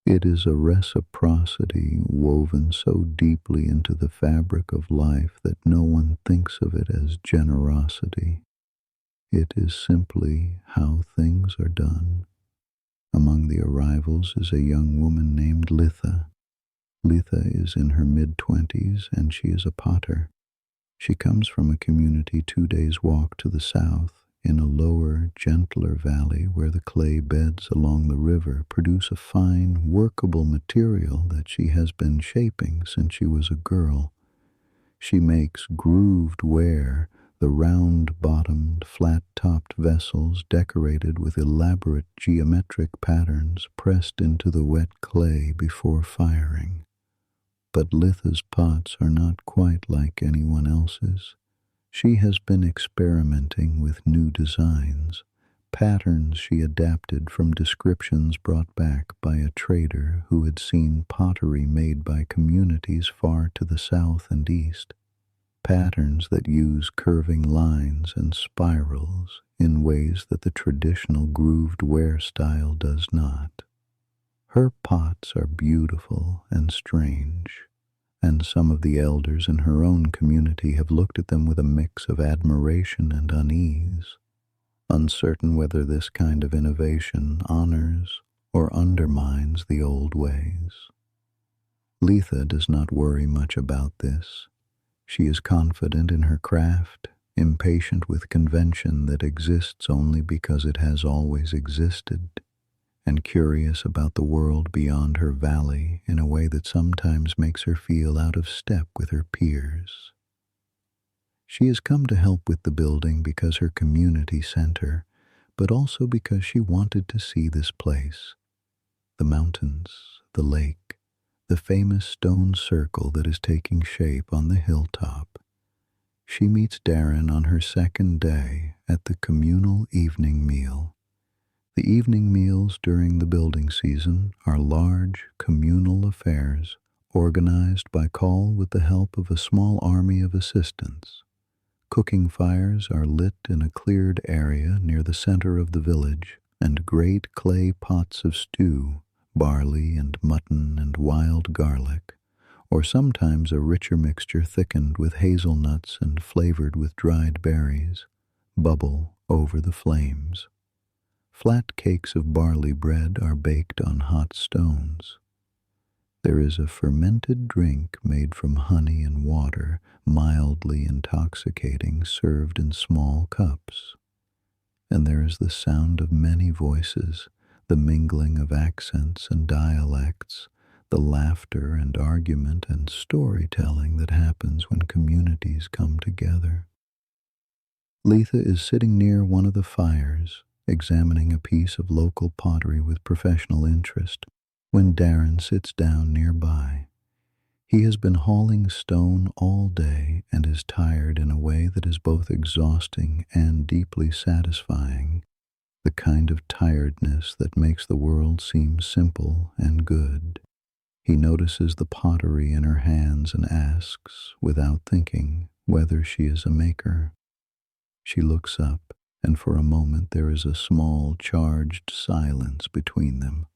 Speaker 1: It is a reciprocity woven so deeply into the fabric of life that no one thinks of it as generosity. It is simply how things are done. Among the arrivals is a young woman named Litha. Litha is in her mid-20s and she is a potter. She comes from a community 2 days' walk to the south, in a lower, gentler valley where the clay beds along the river produce a fine, workable material that she has been shaping since she was a girl. She makes grooved ware, the round-bottomed, flat-topped vessels decorated with elaborate geometric patterns pressed into the wet clay before firing. But Litha's pots are not quite like anyone else's. She has been experimenting with new designs, patterns she adapted from descriptions brought back by a trader who had seen pottery made by communities far to the south and east, patterns that use curving lines and spirals in ways that the traditional grooved ware style does not. Her pots are beautiful and strange, and some of the elders in her own community have looked at them with a mix of admiration and unease, uncertain whether this kind of innovation honors or undermines the old ways. Litha does not worry much about this. She is confident in her craft, impatient with convention that exists only because it has always existed, and curious about the world beyond her valley in a way that sometimes makes her feel out of step with her peers. She has come to help with the building because her community sent her, but also because she wanted to see this place, the mountains, the lake, the famous stone circle that is taking shape on the hilltop. She meets Darren on her second day at the communal evening meal. The evening meals during the building season are large, communal affairs organized by call with the help of a small army of assistants. Cooking fires are lit in a cleared area near the center of the village, and great clay pots of stew, barley and mutton and wild garlic, or sometimes a richer mixture thickened with hazelnuts and flavored with dried berries, bubble over the flames. Flat cakes of barley bread are baked on hot stones. There is a fermented drink made from honey and water, mildly intoxicating, served in small cups. And there is the sound of many voices, the mingling of accents and dialects, the laughter and argument and storytelling that happens when communities come together. Litha is sitting near one of the fires, examining a piece of local pottery with professional interest, when Darren sits down nearby. He has been hauling stone all day and is tired in a way that is both exhausting and deeply satisfying, the kind of tiredness that makes the world seem simple and good. He notices the pottery in her hands and asks, without thinking, whether she is a maker. She looks up, and for a moment there is a small, charged silence between them,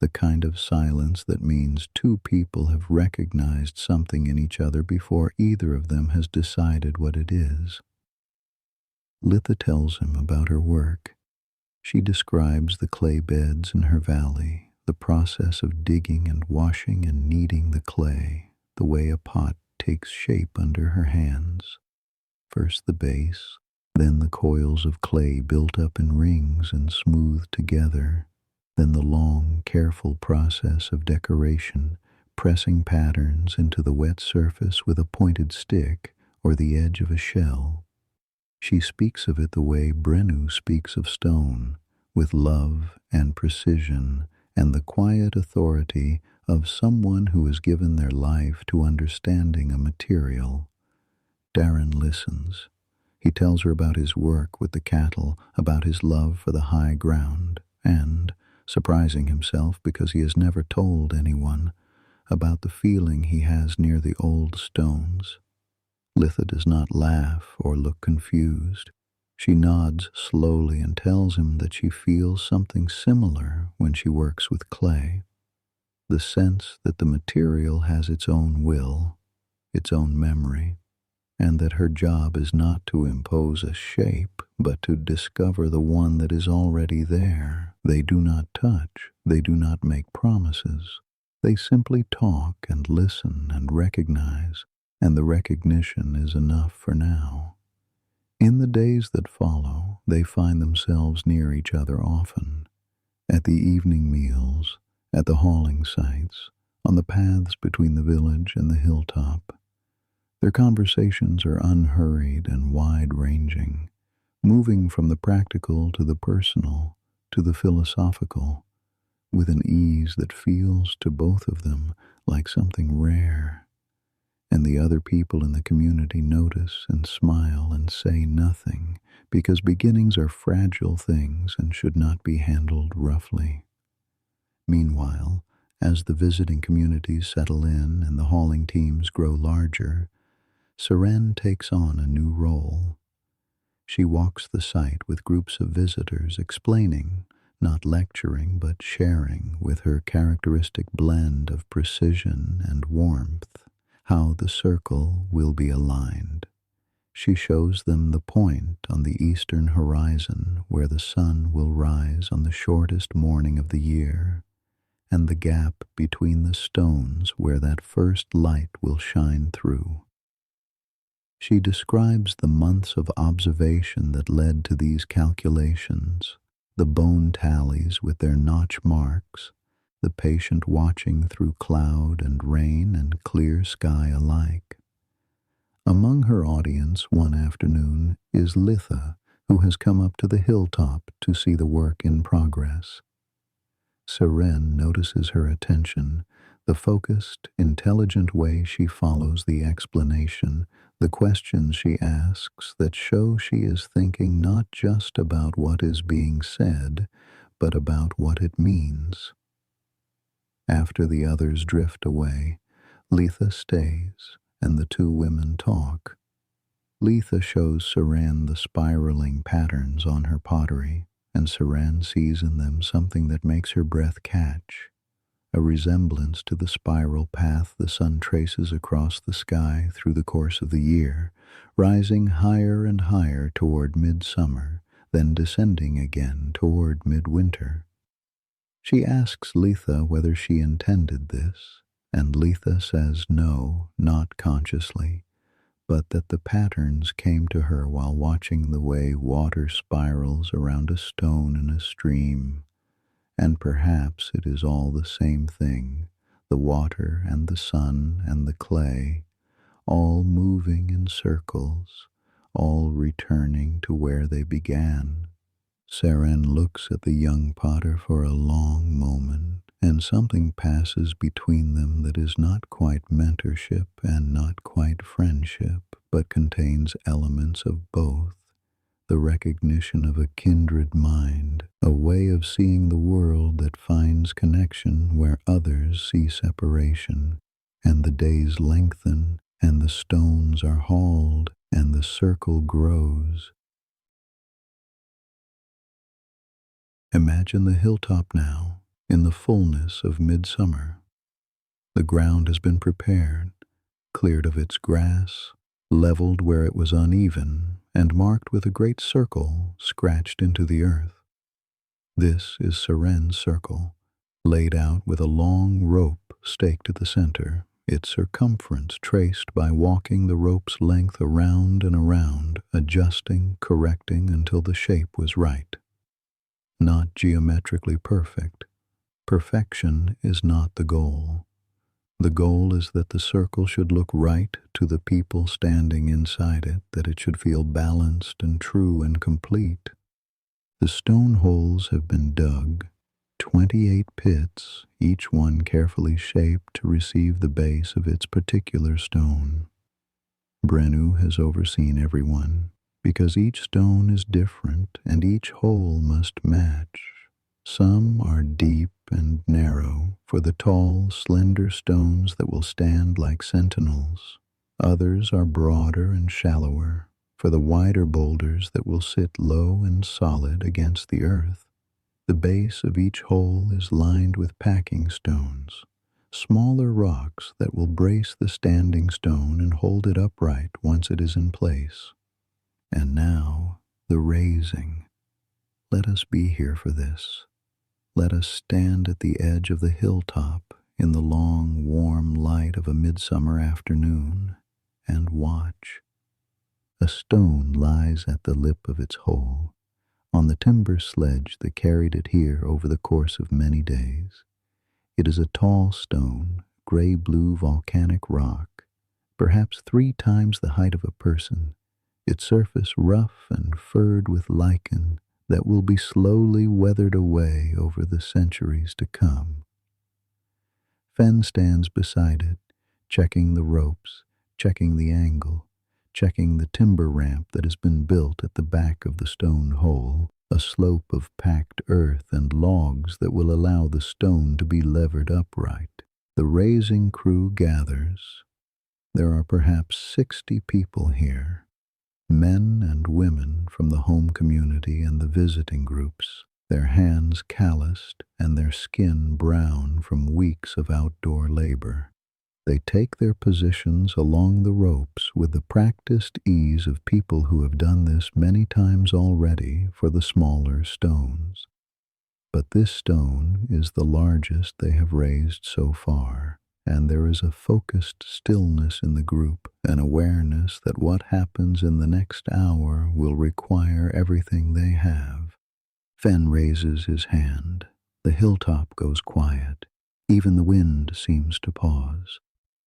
Speaker 1: the kind of silence that means two people have recognized something in each other before either of them has decided what it is. Litha tells him about her work. She describes the clay beds in her valley, the process of digging and washing and kneading the clay, the way a pot takes shape under her hands. First the base, then the coils of clay built up in rings and smoothed together, then the long, careful process of decoration, pressing patterns into the wet surface with a pointed stick or the edge of a shell. She speaks of it the way Brennu speaks of stone, with love and precision and the quiet authority of someone who has given their life to understanding a material. Darren listens. He tells her about his work with the cattle, about his love for the high ground, and, surprising himself because he has never told anyone, about the feeling he has near the old stones. Litha does not laugh or look confused. She nods slowly and tells him that she feels something similar when she works with clay. The sense that the material has its own will, its own memory, and that her job is not to impose a shape, but to discover the one that is already there. They do not touch, they do not make promises. They simply talk and listen and recognize, and the recognition is enough for now. In the days that follow, they find themselves near each other often, at the evening meals, at the hauling sites, on the paths between the village and the hilltop. Their conversations are unhurried and wide-ranging, moving from the practical to the personal, to the philosophical, with an ease that feels to both of them like something rare. And the other people in the community notice and smile and say nothing, because beginnings are fragile things and should not be handled roughly. Meanwhile, as the visiting communities settle in and the hauling teams grow larger, Seren takes on a new role. She walks the site with groups of visitors, explaining, not lecturing, but sharing with her characteristic blend of precision and warmth, how the circle will be aligned. She shows them the point on the eastern horizon where the sun will rise on the shortest morning of the year, and the gap between the stones where that first light will shine through. She describes the months of observation that led to these calculations, the bone tallies with their notch marks, the patient watching through cloud and rain and clear sky alike. Among her audience one afternoon is Litha, who has come up to the hilltop to see the work in progress. Seren notices her attention, the focused, intelligent way she follows the explanation, the questions she asks that show she is thinking not just about what is being said, but about what it means. After the others drift away, Litha stays, and the two women talk. Litha shows Seren the spiraling patterns on her pottery, and Seren sees in them something that makes her breath catch, a resemblance to the spiral path the sun traces across the sky through the course of the year, rising higher and higher toward midsummer, then descending again toward midwinter. She asks Litha whether she intended this, and Litha says no, not consciously, but that the patterns came to her while watching the way water spirals around a stone in a stream. And perhaps it is all the same thing, the water and the sun and the clay, all moving in circles, all returning to where they began. Seren looks at the young potter for a long moment, and something passes between them that is not quite mentorship and not quite friendship, but contains elements of both. The recognition of a kindred mind, a way of seeing the world that finds connection where others see separation, and the days lengthen, and the stones are hauled, and the circle grows. Imagine the hilltop now, in the fullness of midsummer. The ground has been prepared, cleared of its grass, leveled where it was uneven, and marked with a great circle scratched into the earth. This is Seren's circle, laid out with a long rope staked at the center, its circumference traced by walking the rope's length around and around, adjusting, correcting until the shape was right. Not geometrically perfect. Perfection is not the goal. The goal is that the circle should look right to the people standing inside it, that it should feel balanced and true and complete. The stone holes have been dug, 28 pits, each one carefully shaped to receive the base of its particular stone. Brennu has overseen everyone, because each stone is different and each hole must match. Some are deep and narrow for the tall, slender stones that will stand like sentinels. Others are broader and shallower for the wider boulders that will sit low and solid against the earth. The base of each hole is lined with packing stones, smaller rocks that will brace the standing stone and hold it upright once it is in place. And now, the raising. Let us be here for this. Let us stand at the edge of the hilltop in the long, warm light of a midsummer afternoon and watch. A stone lies at the lip of its hole, on the timber sledge that carried it here over the course of many days. It is a tall stone, gray-blue volcanic rock, perhaps 3 times the height of a person, its surface rough and furred with lichen that will be slowly weathered away over the centuries to come. Fen stands beside it, checking the ropes, checking the angle, checking the timber ramp that has been built at the back of the stone hole, a slope of packed earth and logs that will allow the stone to be levered upright. The raising crew gathers. There are perhaps 60 people here, men and women from the home community and the visiting groups, their hands calloused and their skin brown from weeks of outdoor labor. They take their positions along the ropes with the practiced ease of people who have done this many times already for the smaller stones. But this stone is the largest they have raised so far, and there is a focused stillness in the group, an awareness that what happens in the next hour will require everything they have. Fen raises his hand. The hilltop goes quiet. Even the wind seems to pause.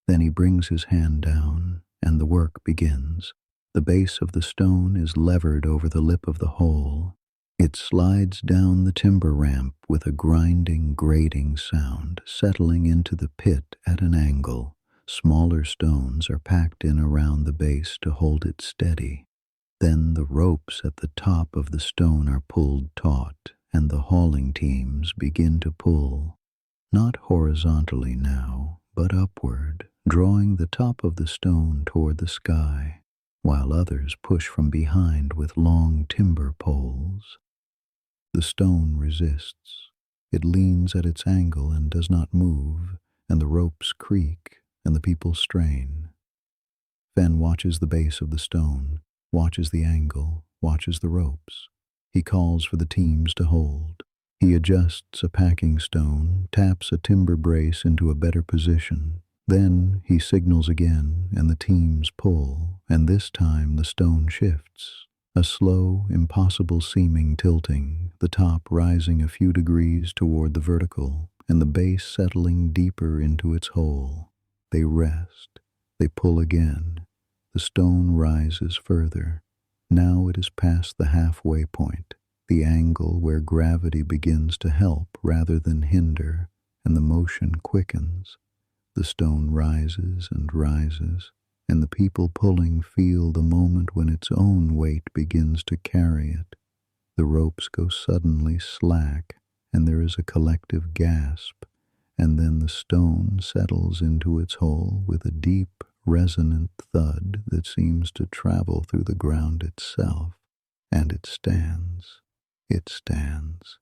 Speaker 1: Then he brings his hand down, and the work begins. The base of the stone is levered over the lip of the hole. It slides down the timber ramp with a grinding, grating sound, settling into the pit at an angle. Smaller stones are packed in around the base to hold it steady. Then the ropes at the top of the stone are pulled taut, and the hauling teams begin to pull, not horizontally now, but upward, drawing the top of the stone toward the sky, while others push from behind with long timber poles. The stone resists. It leans at its angle and does not move, and the ropes creak, and the people strain. Fen watches the base of the stone, watches the angle, watches the ropes. He calls for the teams to hold. He adjusts a packing stone, taps a timber brace into a better position. Then he signals again, and the teams pull, and this time the stone shifts. A slow, impossible-seeming tilting, the top rising a few degrees toward the vertical, and the base settling deeper into its hole. They rest. They pull again. The stone rises further. Now it is past the halfway point, the angle where gravity begins to help rather than hinder, and the motion quickens. The stone rises and rises, and the people pulling feel the moment when its own weight begins to carry it. The ropes go suddenly slack, and there is a collective gasp, and then the stone settles into its hole with a deep, resonant thud that seems to travel through the ground itself, and it stands. It stands.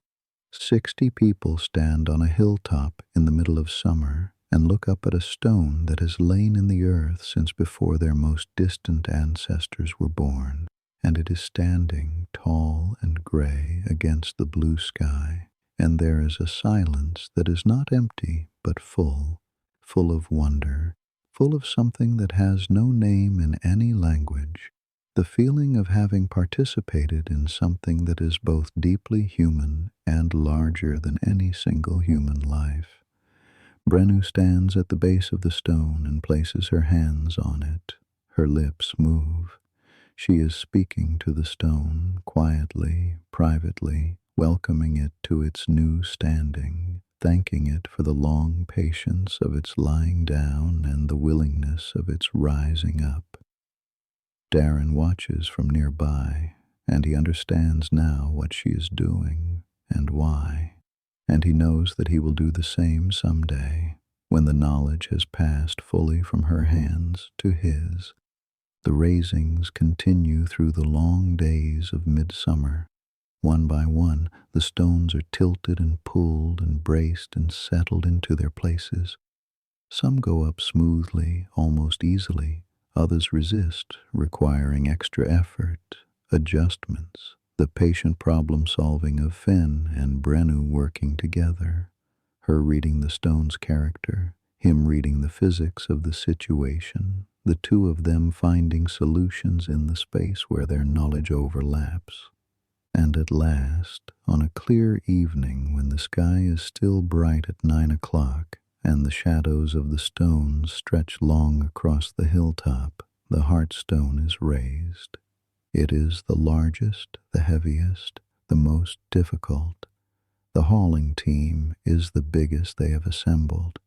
Speaker 1: 60 people stand on a hilltop in the middle of summer and look up at a stone that has lain in the earth since before their most distant ancestors were born, and it is standing tall and gray against the blue sky, and there is a silence that is not empty but full, full of wonder, full of something that has no name in any language, the feeling of having participated in something that is both deeply human and larger than any single human life. Brennu stands at the base of the stone and places her hands on it. Her lips move. She is speaking to the stone, quietly, privately, welcoming it to its new standing, thanking it for the long patience of its lying down and the willingness of its rising up. Darren watches from nearby, and he understands now what she is doing and why, and he knows that he will do the same someday when the knowledge has passed fully from her hands to his. The raisings continue through the long days of midsummer. One by one, the stones are tilted and pulled and braced and settled into their places. Some go up smoothly, almost easily. Others resist, requiring extra effort, adjustments, the patient problem-solving of Finn and Brennu working together, her reading the stone's character, him reading the physics of the situation, the two of them finding solutions in the space where their knowledge overlaps. And at last, on a clear evening when the sky is still bright at 9 o'clock, and the shadows of the stones stretch long across the hilltop, the heartstone is raised. It is the largest, the heaviest, the most difficult. The hauling team is the biggest they have assembled,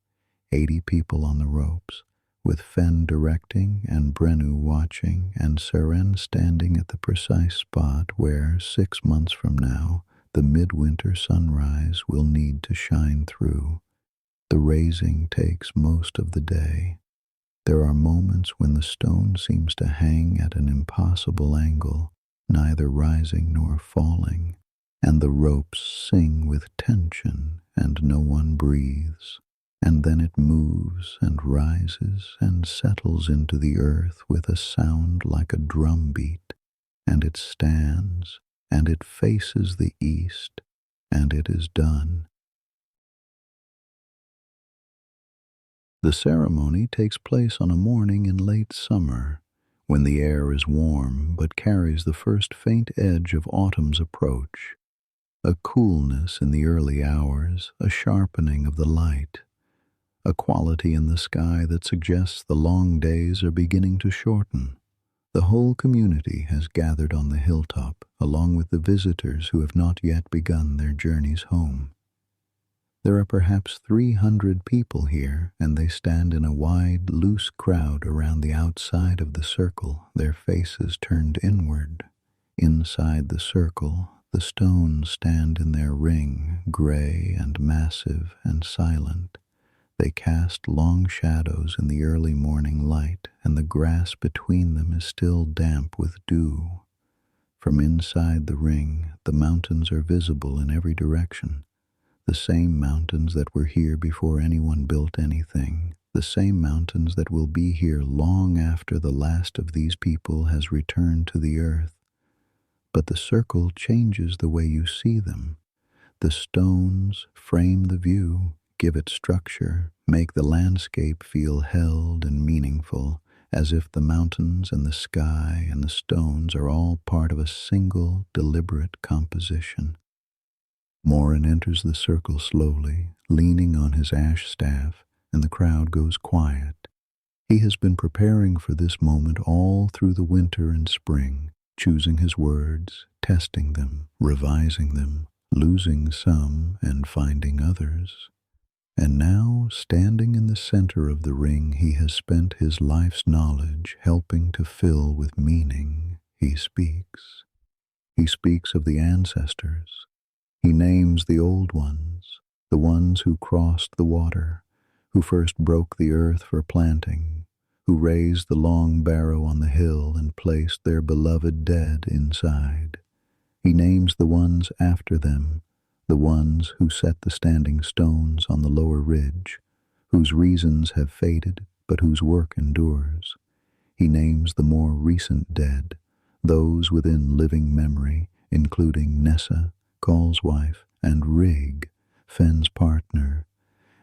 Speaker 1: 80 people on the ropes, with Fen directing and Brennu watching and Seren standing at the precise spot where, 6 months from now, the midwinter sunrise will need to shine through. The raising takes most of the day. There are moments when the stone seems to hang at an impossible angle, neither rising nor falling, and the ropes sing with tension and no one breathes. And then it moves and rises and settles into the earth with a sound like a drum beat, and it stands, and it faces the east, and it is done. The ceremony takes place on a morning in late summer, when the air is warm but carries the first faint edge of autumn's approach, a coolness in the early hours, a sharpening of the light, a quality in the sky that suggests the long days are beginning to shorten. The whole community has gathered on the hilltop, along with the visitors who have not yet begun their journeys home. There are perhaps 300 people here, and they stand in a wide, loose crowd around the outside of the circle, their faces turned inward. Inside the circle, the stones stand in their ring, gray and massive and silent. They cast long shadows in the early morning light, and the grass between them is still damp with dew. From inside the ring, the mountains are visible in every direction. The same mountains that were here before anyone built anything, the same mountains that will be here long after the last of these people has returned to the earth. But the circle changes the way you see them. The stones frame the view, give it structure, make the landscape feel held and meaningful, as if the mountains and the sky and the stones are all part of a single, deliberate composition. Morran enters the circle slowly, leaning on his ash staff, and the crowd goes quiet. He has been preparing for this moment all through the winter and spring, choosing his words, testing them, revising them, losing some and finding others. And now, standing in the center of the ring he has spent his life's knowledge helping to fill with meaning, he speaks. He speaks of the ancestors. He names the old ones, the ones who crossed the water, who first broke the earth for planting, who raised the long barrow on the hill and placed their beloved dead inside. He names the ones after them, the ones who set the standing stones on the lower ridge, whose reasons have faded but whose work endures. He names the more recent dead, those within living memory, including Nessa, Call's wife, and Rig, Fenn's partner,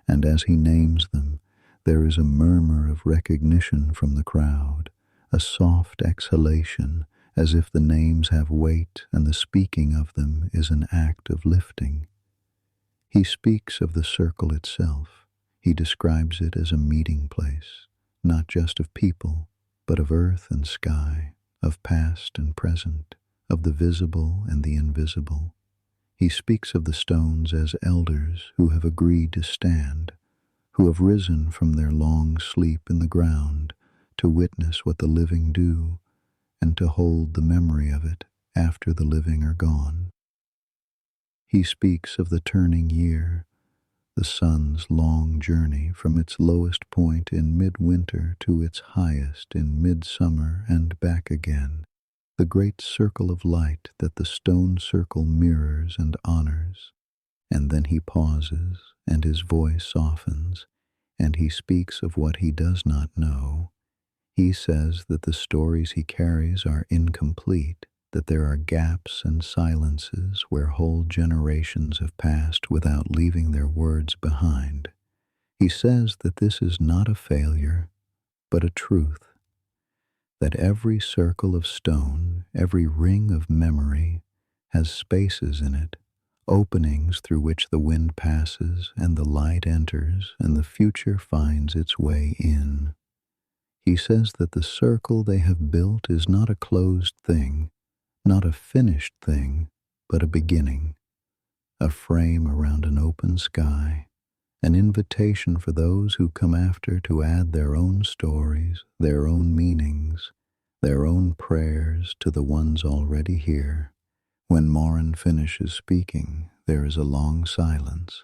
Speaker 1: and as he names them, there is a murmur of recognition from the crowd, a soft exhalation, as if the names have weight and the speaking of them is an act of lifting. He speaks of the circle itself. He describes it as a meeting place, not just of people, but of earth and sky, of past and present, of the visible and the invisible. He speaks of the stones as elders who have agreed to stand, who have risen from their long sleep in the ground to witness what the living do, and to hold the memory of it after the living are gone. He speaks of the turning year, the sun's long journey from its lowest point in midwinter to its highest in midsummer and back again, the great circle of light that the stone circle mirrors and honors. And then he pauses, and his voice softens, and he speaks of what he does not know. He says that the stories he carries are incomplete, that there are gaps and silences where whole generations have passed without leaving their words behind. He says that this is not a failure, but a truth, that every circle of stone, every ring of memory, has spaces in it, openings through which the wind passes and the light enters and the future finds its way in. He says that the circle they have built is not a closed thing, not a finished thing, but a beginning, a frame around an open sky, an invitation for those who come after to add their own stories, their own meanings, their own prayers to the ones already here. When Morran finishes speaking, there is a long silence.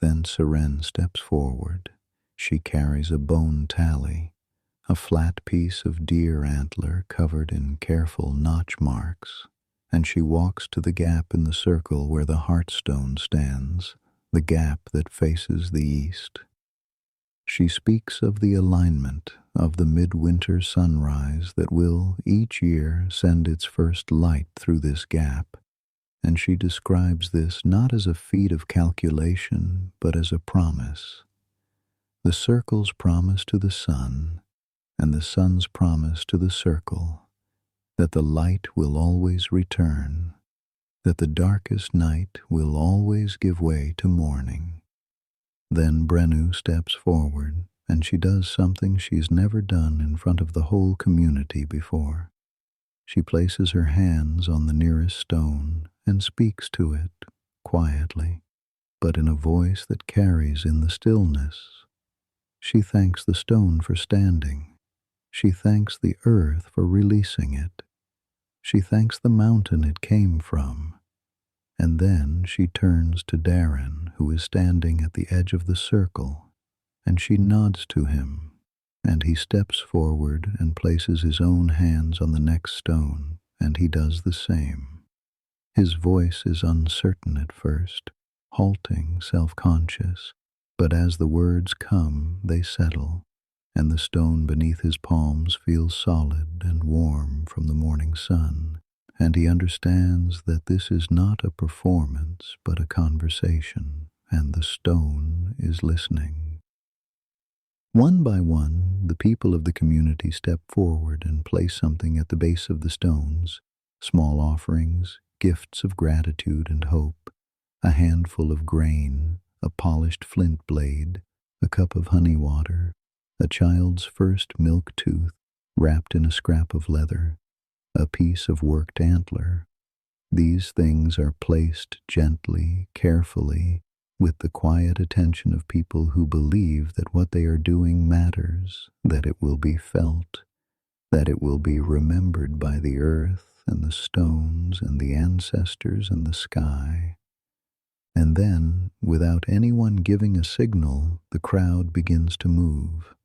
Speaker 1: Then Seren steps forward. She carries a bone tally, a flat piece of deer antler covered in careful notch marks, and she walks to the gap in the circle where the hearthstone stands, the gap that faces the east. She speaks of the alignment of the midwinter sunrise that will, each year, send its first light through this gap, and she describes this not as a feat of calculation, but as a promise. The circle's promise to the sun, and the sun's promise to the circle, that the light will always return, that the darkest night will always give way to morning. Then Brennu steps forward, and she does something she's never done in front of the whole community before. She places her hands on the nearest stone and speaks to it, quietly, but in a voice that carries in the stillness. She thanks the stone for standing. She thanks the earth for releasing it. She thanks the mountain it came from. And then she turns to Seren, who is standing at the edge of the circle, and she nods to him, and he steps forward and places his own hands on the next stone, and he does the same. His voice is uncertain at first, halting, self-conscious, but as the words come, they settle, and the stone beneath his palms feels solid and warm from the morning sun, and he understands that this is not a performance but a conversation, and the stone is listening. One by one, the people of the community step forward and place something at the base of the stones, small offerings, gifts of gratitude and hope, a handful of grain, a polished flint blade, a cup of honey water, a child's first milk tooth wrapped in a scrap of leather, a piece of worked antler. These things are placed gently, carefully, with the quiet attention of people who believe that what they are doing matters, that it will be felt, that it will be remembered by the earth and the stones and the ancestors and the sky. And then, without anyone giving a signal, the crowd begins to move.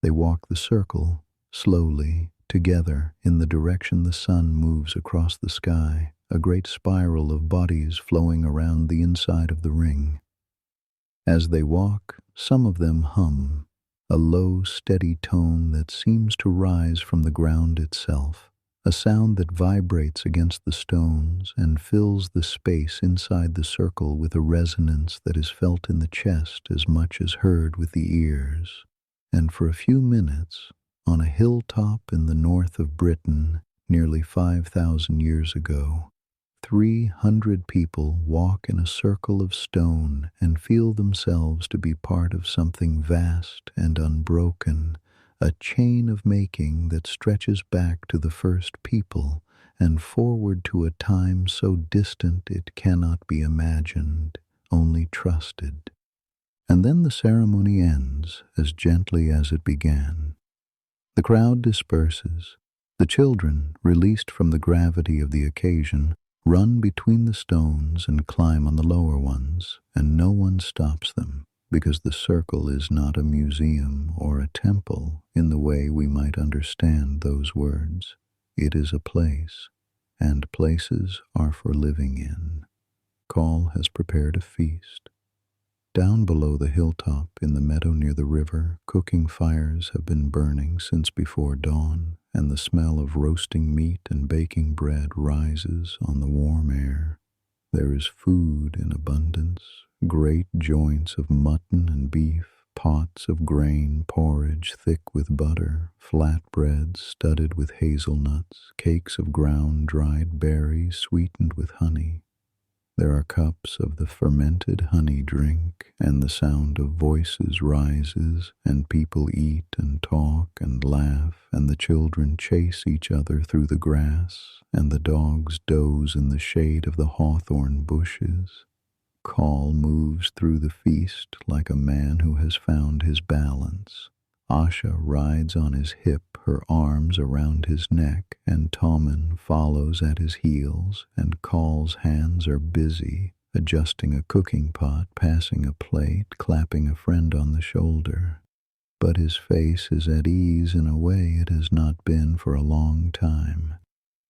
Speaker 1: They walk the circle, slowly, together, in the direction the sun moves across the sky, a great spiral of bodies flowing around the inside of the ring. As they walk, some of them hum, a low, steady tone that seems to rise from the ground itself, a sound that vibrates against the stones and fills the space inside the circle with a resonance that is felt in the chest as much as heard with the ears. And for a few minutes, on a hilltop in the north of Britain, nearly 5,000 years ago, 300 people walk in a circle of stone and feel themselves to be part of something vast and unbroken, a chain of making that stretches back to the first people and forward to a time so distant it cannot be imagined, only trusted. And then the ceremony ends as gently as it began. The crowd disperses, The children, released from the gravity of the occasion, run between the stones and climb on the lower ones, and no one stops them, because the circle is not a museum or a temple in the way we might understand those words. It is a place, and places are for living in. Call has prepared a feast. Down below the hilltop in the meadow near the river, cooking fires have been burning since before dawn, and the smell of roasting meat and baking bread rises on the warm air. There is food in abundance, great joints of mutton and beef, pots of grain porridge thick with butter, flat breads studded with hazelnuts, cakes of ground dried berries sweetened with honey. There are cups of the fermented honey drink, and the sound of voices rises, and people eat and talk and laugh, and the children chase each other through the grass, and the dogs doze in the shade of the hawthorn bushes. Call moves through the feast like a man who has found his balance. Asha rides on his hip, her arms around his neck, and Tommen follows at his heels, and Call's hands are busy, adjusting a cooking pot, passing a plate, clapping a friend on the shoulder. But his face is at ease in a way it has not been for a long time.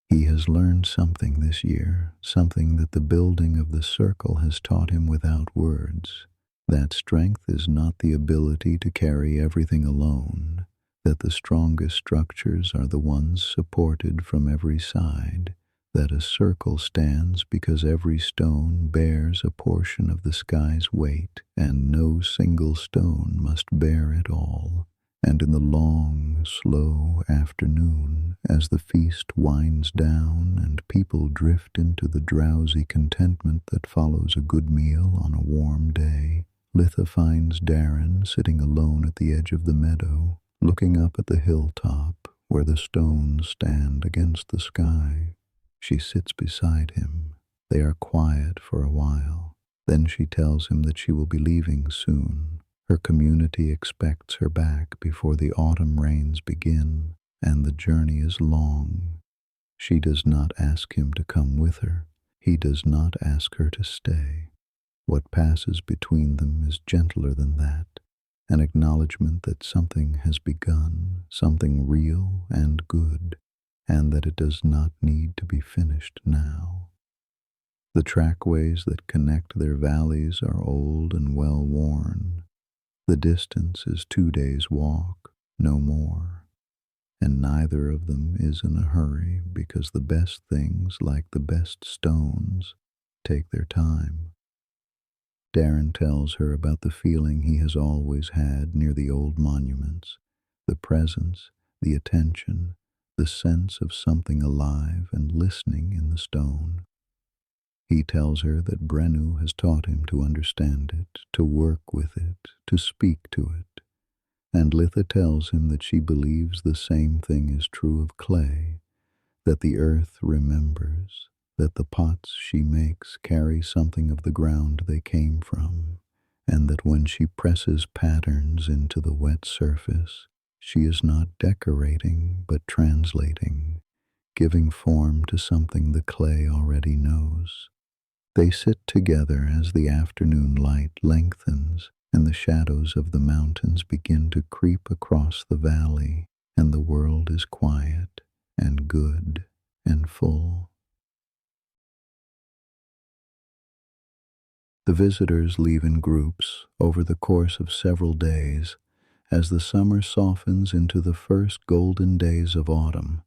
Speaker 1: He has learned something this year, something that the building of the circle has taught him without words. That strength is not the ability to carry everything alone, that the strongest structures are the ones supported from every side, that a circle stands because every stone bears a portion of the sky's weight, and no single stone must bear it all. And in the long, slow afternoon, as the feast winds down and people drift into the drowsy contentment that follows a good meal on a warm day, Litha finds Darren sitting alone at the edge of the meadow, looking up at the hilltop where the stones stand against the sky. She sits beside him. They are quiet for a while. Then she tells him that she will be leaving soon. Her community expects her back before the autumn rains begin, and the journey is long. She does not ask him to come with her. He does not ask her to stay. What passes between them is gentler than that, an acknowledgement that something has begun, something real and good, and that it does not need to be finished now. The trackways that connect their valleys are old and well worn. The distance is 2 days' walk, no more, and neither of them is in a hurry because the best things, like the best stones, take their time. Darren tells her about the feeling he has always had near the old monuments, the presence, the attention, the sense of something alive and listening in the stone. He tells her that Brennu has taught him to understand it, to work with it, to speak to it, and Litha tells him that she believes the same thing is true of clay, that the earth remembers, that the pots she makes carry something of the ground they came from, and that when she presses patterns into the wet surface, she is not decorating but translating, giving form to something the clay already knows. They sit together as the afternoon light lengthens and the shadows of the mountains begin to creep across the valley, and the world is quiet and good and full. The visitors leave in groups over the course of several days as the summer softens into the first golden days of autumn.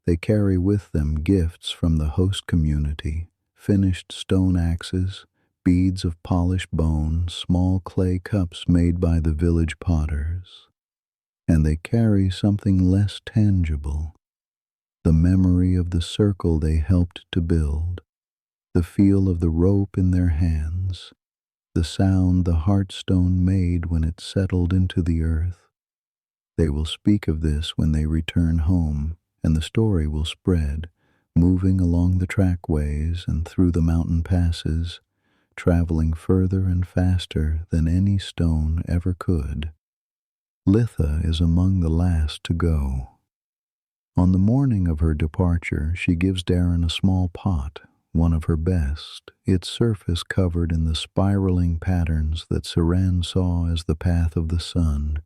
Speaker 1: They carry with them gifts from the host community, finished stone axes, beads of polished bone, small clay cups made by the village potters. And they carry something less tangible, the memory of the circle they helped to build, the feel of the rope in their hands, the sound the heartstone made when it settled into the earth. They will speak of this when they return home, and the story will spread, moving along the trackways and through the mountain passes, traveling further and faster than any stone ever could. Litha is among the last to go. On the morning of her departure, she gives Darren a small pot, one of her best, its surface covered in the spiraling patterns that Seren saw as the path of the sun.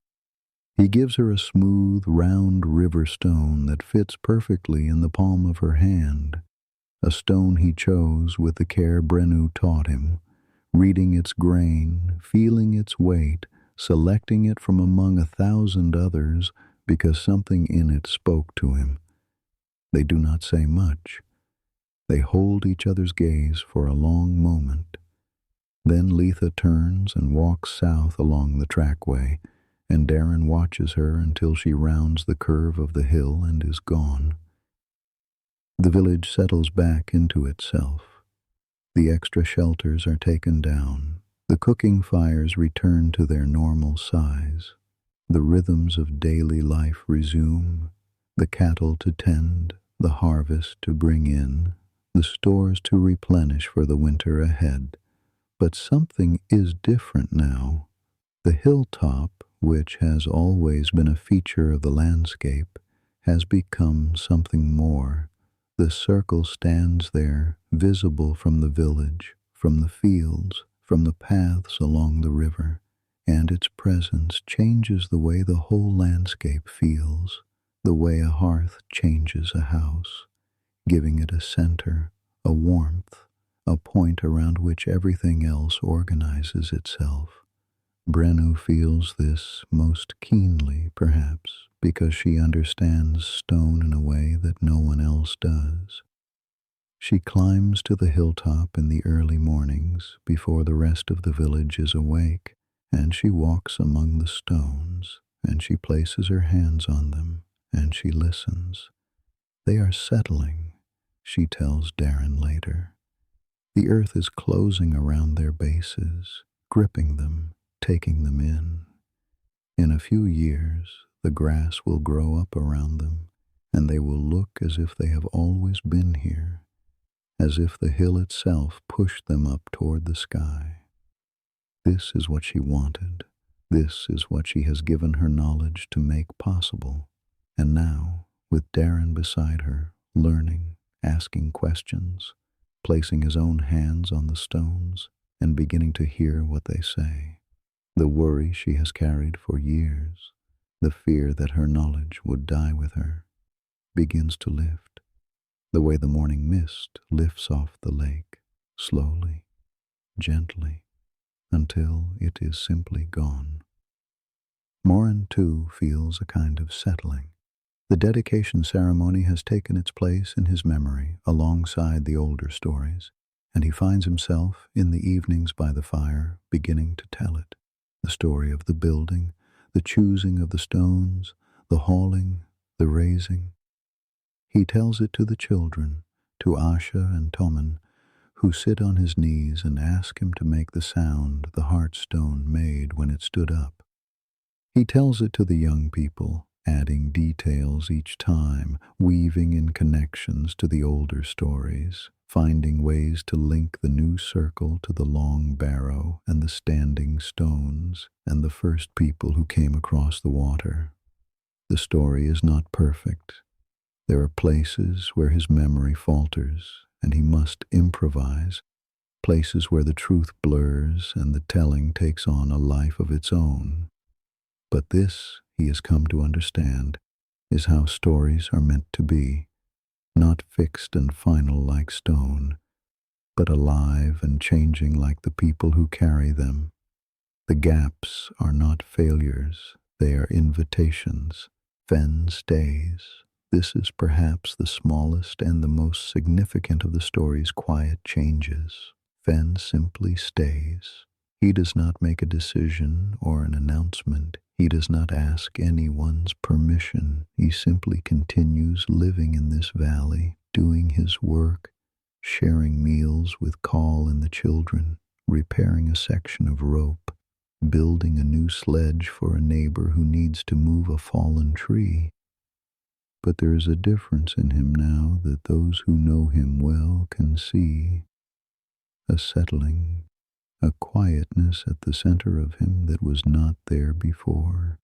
Speaker 1: He gives her a smooth, round river stone that fits perfectly in the palm of her hand, a stone he chose with the care Brennu taught him, reading its grain, feeling its weight, selecting it from among 1,000 others because something in it spoke to him. They do not say much. They hold each other's gaze for a long moment. Then Letha turns and walks south along the trackway, and Darren watches her until she rounds the curve of the hill and is gone. The village settles back into itself. The extra shelters are taken down. The cooking fires return to their normal size. The rhythms of daily life resume, the cattle to tend, the harvest to bring in, the stores to replenish for the winter ahead. But something is different now. The hilltop, which has always been a feature of the landscape, has become something more. The circle stands there, visible from the village, from the fields, from the paths along the river, and its presence changes the way the whole landscape feels, the way a hearth changes a house, giving it a center, a warmth, a point around which everything else organizes itself. Brennu feels this most keenly, perhaps, because she understands stone in a way that no one else does. She climbs to the hilltop in the early mornings before the rest of the village is awake, and she walks among the stones, and she places her hands on them, and she listens. They are settling, she tells Darren later. The earth is closing around their bases, gripping them, taking them in. In a few years, the grass will grow up around them, and they will look as if they have always been here, as if the hill itself pushed them up toward the sky. This is what she wanted. This is what she has given her knowledge to make possible. And now, with Darren beside her, learning, asking questions, placing his own hands on the stones, and beginning to hear what they say, the worry she has carried for years, the fear that her knowledge would die with her, begins to lift, the way the morning mist lifts off the lake, slowly, gently, until it is simply gone. Morran, too, feels a kind of settling. The dedication ceremony has taken its place in his memory alongside the older stories, and he finds himself, in the evenings by the fire, beginning to tell it. The story of the building, the choosing of the stones, the hauling, the raising. He tells it to the children, to Asha and Toman, who sit on his knees and ask him to make the sound the heart stone made when it stood up. He tells it to the young people, adding details each time, weaving in connections to the older stories, finding ways to link the new circle to the long barrow and the standing stones and the first people who came across the water. The story is not perfect. There are places where his memory falters and he must improvise, places where the truth blurs and the telling takes on a life of its own. But this, he has come to understand, is how stories are meant to be, not fixed and final like stone, but alive and changing like the people who carry them. The gaps are not failures, they are invitations. Fen stays. This is perhaps the smallest and the most significant of the story's quiet changes. Fen simply stays. He does not make a decision or an announcement. He does not ask anyone's permission. He simply continues living in this valley, doing his work, sharing meals with Call and the children, repairing a section of rope, building a new sledge for a neighbor who needs to move a fallen tree. But there is a difference in him now that those who know him well can see, a settling, a quietness at the center of him that was not there before.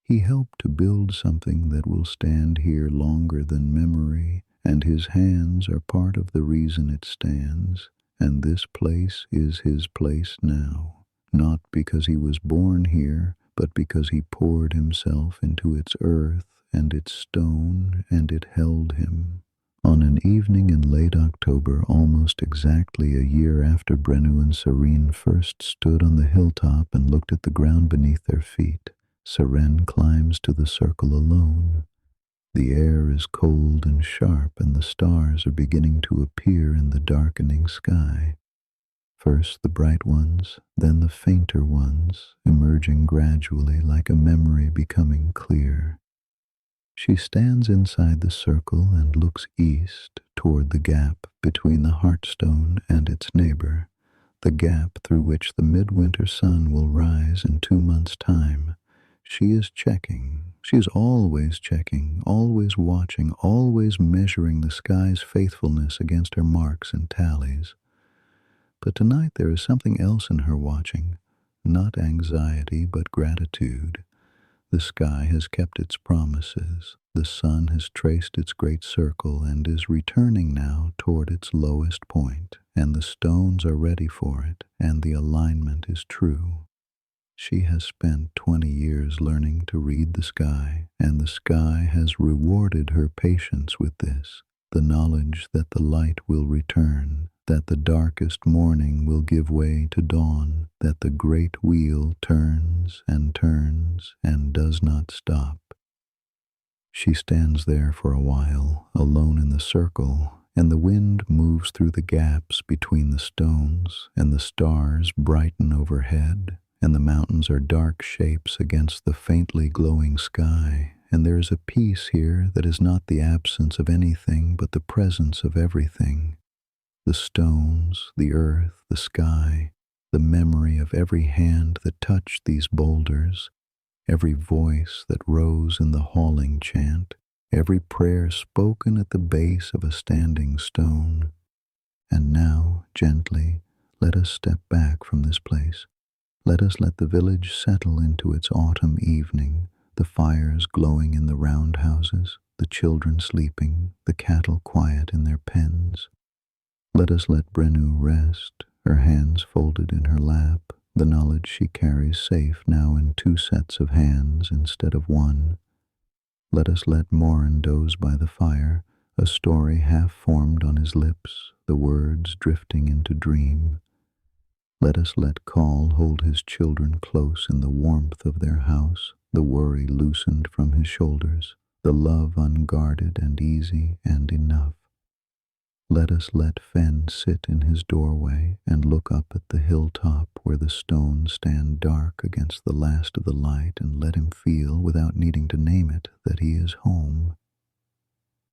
Speaker 1: He helped to build something that will stand here longer than memory, and his hands are part of the reason it stands, and this place is his place now, not because he was born here, but because he poured himself into its earth and its stone, and it held him. On an evening in late October, almost exactly a year after Brennu and Seren first stood on the hilltop and looked at the ground beneath their feet, Seren climbs to the circle alone. The air is cold and sharp, and the stars are beginning to appear in the darkening sky. First the bright ones, then the fainter ones, emerging gradually like a memory becoming clear. She stands inside the circle and looks east toward the gap between the Heartstone and its neighbor, the gap through which the midwinter sun will rise in 2 months' time. She is checking. She is always checking, always watching, always measuring the sky's faithfulness against her marks and tallies. But tonight there is something else in her watching, not anxiety but gratitude. The sky has kept its promises. The sun has traced its great circle and is returning now toward its lowest point, and the stones are ready for it, and the alignment is true. She has spent 20 years learning to read the sky, and the sky has rewarded her patience with this, the knowledge that the light will return, that the darkest morning will give way to dawn, that the great wheel turns and does not stop. She stands there for a while, alone in the circle, and the wind moves through the gaps between the stones, and the stars brighten overhead, and the mountains are dark shapes against the faintly glowing sky, and there is a peace here that is not the absence of anything but the presence of everything. The stones, the earth, the sky, the memory of every hand that touched these boulders, every voice that rose in the hauling chant, every prayer spoken at the base of a standing stone. And now, gently, let us step back from this place. Let us let the village settle into its autumn evening, the fires glowing in the roundhouses, the children sleeping, the cattle quiet in their pens. Let us let Brennu rest, her hands folded in her lap, the knowledge she carries safe now in 2 sets of hands instead of 1. Let us let Morran doze by the fire, a story half formed on his lips, the words drifting into dream. Let us let Call hold his children close in the warmth of their house, the worry loosened from his shoulders, the love unguarded and easy and enough. Let us let Fen sit in his doorway and look up at the hilltop where the stones stand dark against the last of the light, and let him feel, without needing to name it, that he is home.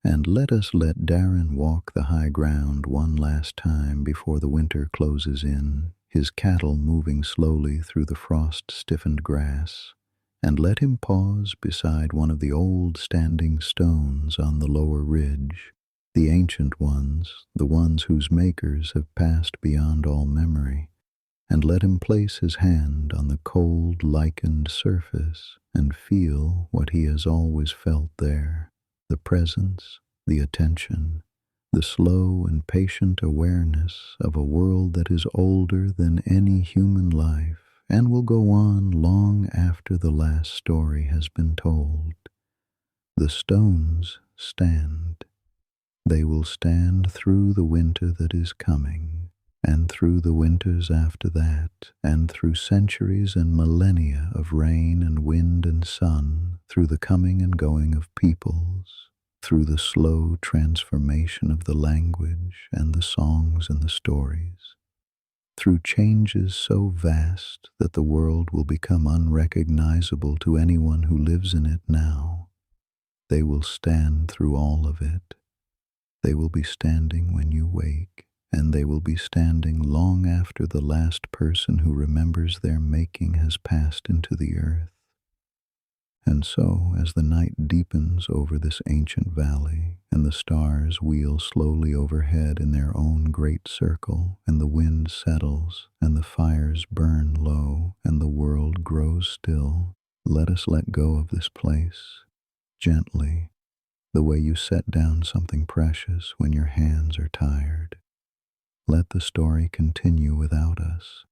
Speaker 1: And let us let Darren walk the high ground one last time before the winter closes in, his cattle moving slowly through the frost-stiffened grass, and let him pause beside one of the old standing stones on the lower ridge, the ancient ones, the ones whose makers have passed beyond all memory, and let him place his hand on the cold, lichened surface and feel what he has always felt there, the presence, the attention, the slow and patient awareness of a world that is older than any human life and will go on long after the last story has been told. The stones stand. They will stand through the winter that is coming, and through the winters after that, and through centuries and millennia of rain and wind and sun, through the coming and going of peoples, through the slow transformation of the language and the songs and the stories, through changes so vast that the world will become unrecognizable to anyone who lives in it now. They will stand through all of it. They will be standing when you wake, and they will be standing long after the last person who remembers their making has passed into the earth. And so, as the night deepens over this ancient valley, and the stars wheel slowly overhead in their own great circle, and the wind settles, and the fires burn low, and the world grows still, Let us let go of this place, gently, the way you set down something precious when your hands are tired. Let the story continue without us.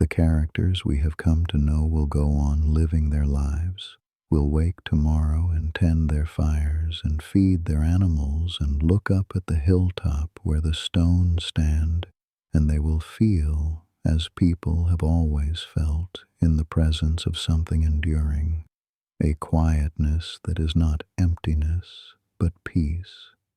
Speaker 1: The characters we have come to know will go on living their lives, will wake tomorrow and tend their fires and feed their animals and look up at the hilltop where the stones stand, and they will feel, as people have always felt, in the presence of something enduring, a quietness that is not emptiness, but peace.